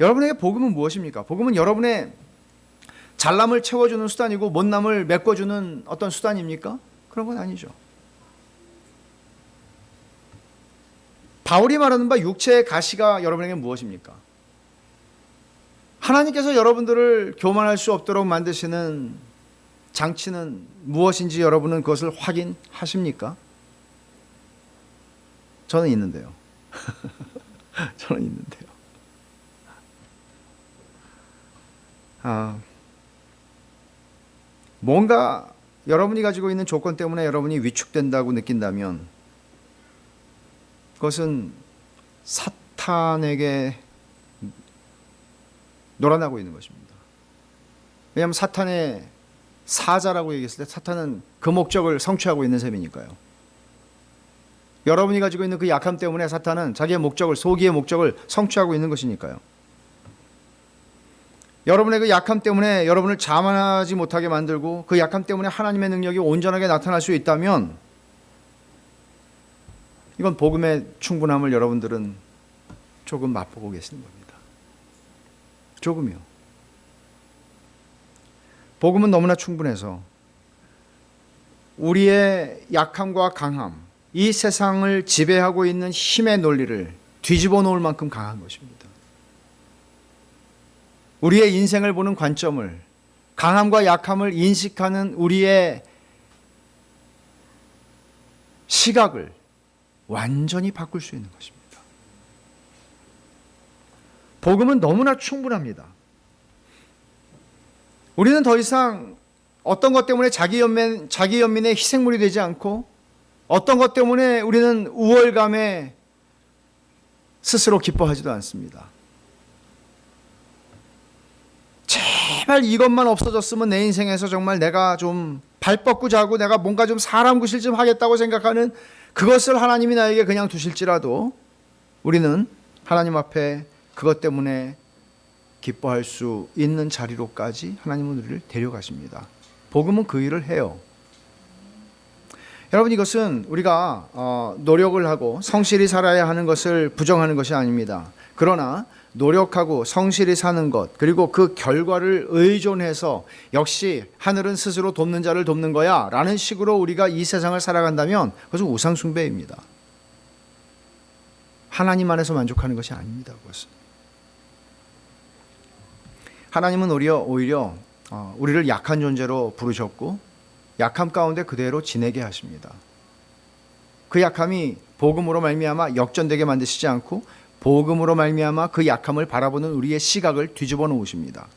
여러분에게 복음은 무엇입니까? 복음은 여러분의 잘남을 채워주는 수단이고 못남을 메꿔주는 어떤 수단입니까? 그런 건 아니죠. 바울이 말하는 바 육체의 가시가 여러분에게 무엇입니까? 하나님께서 여러분들을 교만할 수 없도록 만드시는 장치는 무엇인지 여러분은 그것을 확인하십니까? 저는 있는데요. 저는 있는데요. 뭔가 여러분이 가지고 있는 조건 때문에 여러분이 위축된다고 느낀다면 그것은 사탄에게 놀아나고 있는 것입니다. 왜냐하면 사탄의 사자라고 얘기했을 때 사탄은 그 목적을 성취하고 있는 셈이니까요. 여러분이 가지고 있는 그 약함 때문에 사탄은 자기의 목적을, 소기의 목적을 성취하고 있는 것이니까요. 여러분의 그 약함 때문에 여러분을 자만하지 못하게 만들고 그 약함 때문에 하나님의 능력이 온전하게 나타날 수 있다면 이건 복음의 충분함을 여러분들은 조금 맛보고 계시는 겁니다. 조금이요. 복음은 너무나 충분해서 우리의 약함과 강함, 이 세상을 지배하고 있는 힘의 논리를 뒤집어 놓을 만큼 강한 것입니다. 우리의 인생을 보는 관점을, 강함과 약함을 인식하는 우리의 시각을 완전히 바꿀 수 있는 것입니다. 복음은 너무나 충분합니다. 우리는 더 이상 어떤 것 때문에 자기 연민의 희생물이 되지 않고 어떤 것 때문에 우리는 우월감에 스스로 기뻐하지도 않습니다. 제발 이것만 없어졌으면 내 인생에서 정말 내가 좀 발 뻗고 자고 내가 뭔가 좀 사람 구실 좀 하겠다고 생각하는 그것을 하나님이 나에게 그냥 두실지라도 우리는 하나님 앞에 그것 때문에 기뻐할 수 있는 자리로까지 하나님은 우리를 데려가십니다. 복음은 그 일을 해요. 여러분, 이것은 우리가 노력을 하고 성실히 살아야 하는 것을 부정하는 것이 아닙니다. 그러나 노력하고 성실히 사는 것, 그리고 그 결과를 의존해서 역시 하늘은 스스로 돕는 자를 돕는 거야 라는 식으로 우리가 이 세상을 살아간다면 그것은 우상숭배입니다. 하나님 안에서 만족하는 것이 아닙니다. 그것은. 하나님은 오히려 우리를 약한 존재로 부르셨고 약함 가운데 그대로 지내게 하십니다. 그 약함이 복음으로 말미암아 역전되게 만드시지 않고 복음으로 말미암아 그 약함을 바라보는 우리의 시각을 뒤집어 놓으십니다.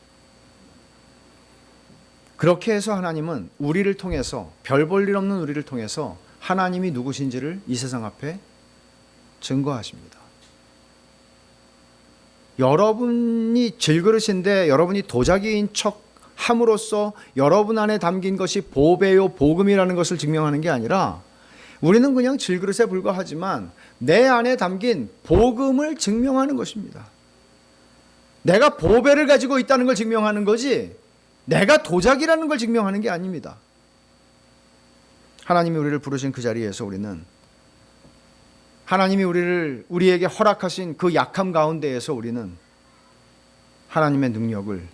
그렇게 해서 하나님은 우리를 통해서, 별 볼 일 없는 우리를 통해서 하나님이 누구신지를 이 세상 앞에 증거하십니다. 여러분이 질그릇인데 여러분이 도자기인 척 함으로써 여러분 안에 담긴 것이 보배요 복음이라는 것을 증명하는 게 아니라 우리는 그냥 질그릇에 불과하지만 내 안에 담긴 복음을 증명하는 것입니다. 내가 보배를 가지고 있다는 걸 증명하는 거지 내가 도자기라는 걸 증명하는 게 아닙니다. 하나님이 우리를 부르신 그 자리에서 우리는 하나님이 우리에게 허락하신 그 약함 가운데에서 우리는 하나님의 능력을,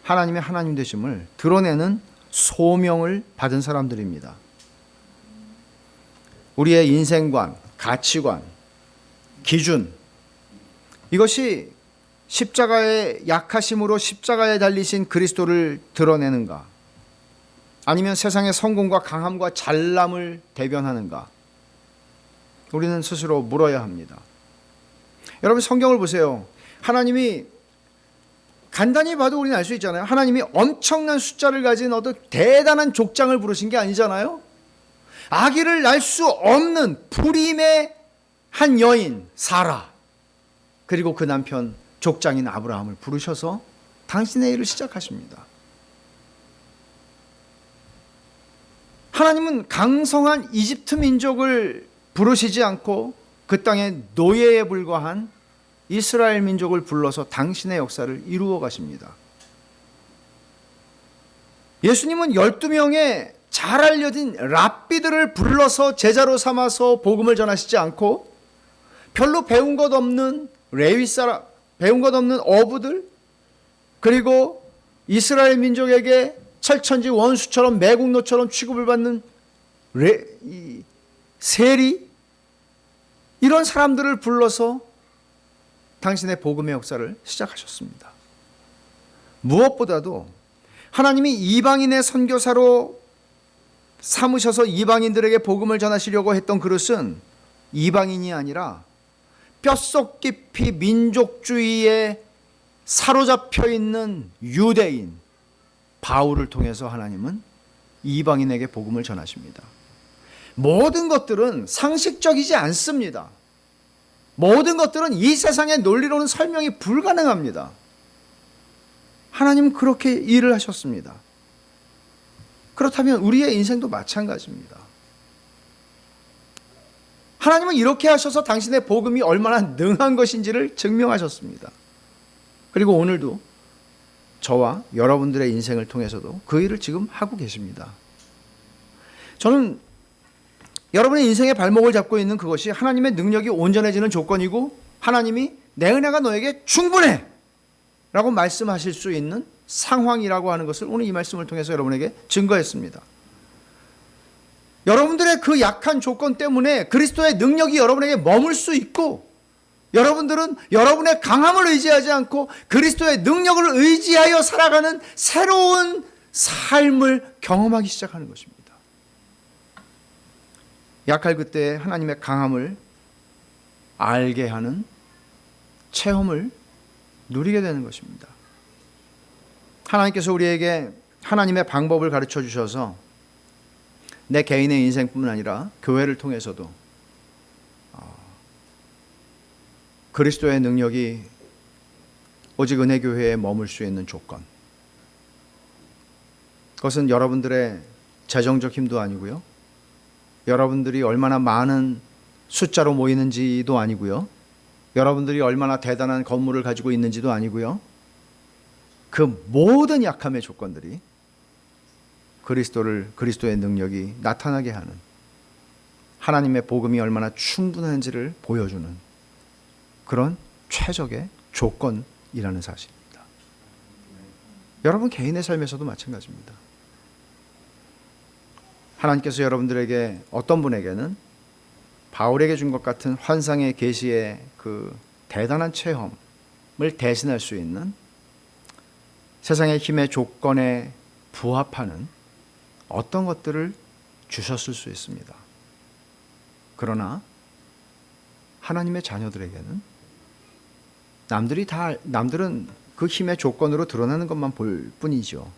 하나님의 하나님 되심을 드러내는 소명을 받은 사람들입니다. 우리의 인생관, 가치관, 기준, 이것이 십자가의 약하심으로 십자가에 달리신 그리스도를 드러내는가? 아니면 세상의 성공과 강함과 잘남을 대변하는가? 우리는 스스로 물어야 합니다. 여러분, 성경을 보세요. 하나님이 간단히 봐도 우리는 알 수 있잖아요. 하나님이 엄청난 숫자를 가진 어떤 대단한 족장을 부르신 게 아니잖아요. 아기를 낳을 수 없는 불임의 한 여인 사라, 그리고 그 남편 족장인 아브라함을 부르셔서 당신의 일을 시작하십니다. 하나님은 강성한 이집트 민족을 부르시지 않고 그 땅의 노예에 불과한 이스라엘 민족을 불러서 당신의 역사를 이루어 가십니다. 예수님은 12명의 잘 알려진 랍비들을 불러서 제자로 삼아서 복음을 전하시지 않고 별로 배운 것 없는 레위 사람, 배운 것 없는 어부들, 그리고 이스라엘 민족에게 철천지 원수처럼 매국노처럼 취급을 받는 세리, 이런 사람들을 불러서 당신의 복음의 역사를 시작하셨습니다. 무엇보다도 하나님이 이방인의 선교사로 삼으셔서 이방인들에게 복음을 전하시려고 했던 그릇은 이방인이 아니라 뼛속 깊이 민족주의에 사로잡혀 있는 유대인 바울을 통해서 하나님은 이방인에게 복음을 전하십니다. 모든 것들은 상식적이지 않습니다. 모든 것들은 이 세상의 논리로는 설명이 불가능합니다. 하나님은 그렇게 일을 하셨습니다. 그렇다면 우리의 인생도 마찬가지입니다. 하나님은 이렇게 하셔서 당신의 복음이 얼마나 능한 것인지를 증명하셨습니다. 그리고 오늘도 저와 여러분들의 인생을 통해서도 그 일을 지금 하고 계십니다. 저는 여러분의 인생의 발목을 잡고 있는 그것이 하나님의 능력이 온전해지는 조건이고 하나님이 내 은혜가 너에게 충분해 라고 말씀하실 수 있는 상황이라고 하는 것을 오늘 이 말씀을 통해서 여러분에게 증거했습니다. 여러분들의 그 약한 조건 때문에 그리스도의 능력이 여러분에게 머물 수 있고 여러분들은 여러분의 강함을 의지하지 않고 그리스도의 능력을 의지하여 살아가는 새로운 삶을 경험하기 시작하는 것입니다. 약할 그때 하나님의 강함을 알게 하는 체험을 누리게 되는 것입니다. 하나님께서 우리에게 하나님의 방법을 가르쳐 주셔서 내 개인의 인생뿐만 아니라 교회를 통해서도 그리스도의 능력이 오직 은혜교회에 머물 수 있는 조건, 그것은 여러분들의 재정적 힘도 아니고요, 여러분들이 얼마나 많은 숫자로 모이는지도 아니고요, 여러분들이 얼마나 대단한 건물을 가지고 있는지도 아니고요. 그 모든 약함의 조건들이 그리스도의 능력이 나타나게 하는, 하나님의 복음이 얼마나 충분한지를 보여주는 그런 최적의 조건이라는 사실입니다. 여러분 개인의 삶에서도 마찬가지입니다. 하나님께서 여러분들에게, 어떤 분에게는 바울에게 준 것 같은 환상의 계시의 그 대단한 체험을 대신할 수 있는 세상의 힘의 조건에 부합하는 어떤 것들을 주셨을 수 있습니다. 그러나 하나님의 자녀들에게는 남들은 그 힘의 조건으로 드러나는 것만 볼 뿐이죠.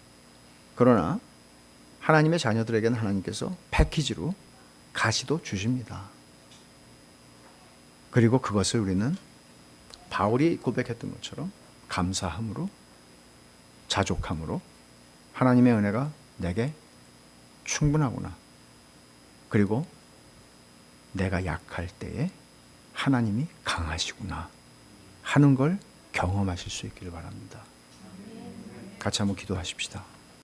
그러나 하나님의 자녀들에게는 하나님께서 패키지로 가시도 주십니다. 그리고 그것을 우리는 바울이 고백했던 것처럼 감사함으로, 자족함으로, 하나님의 은혜가 내게 충분하구나, 그리고 내가 약할 때에 하나님이 강하시구나 하는 걸 경험하실 수 있기를 바랍니다. 같이 한번 기도하십시다.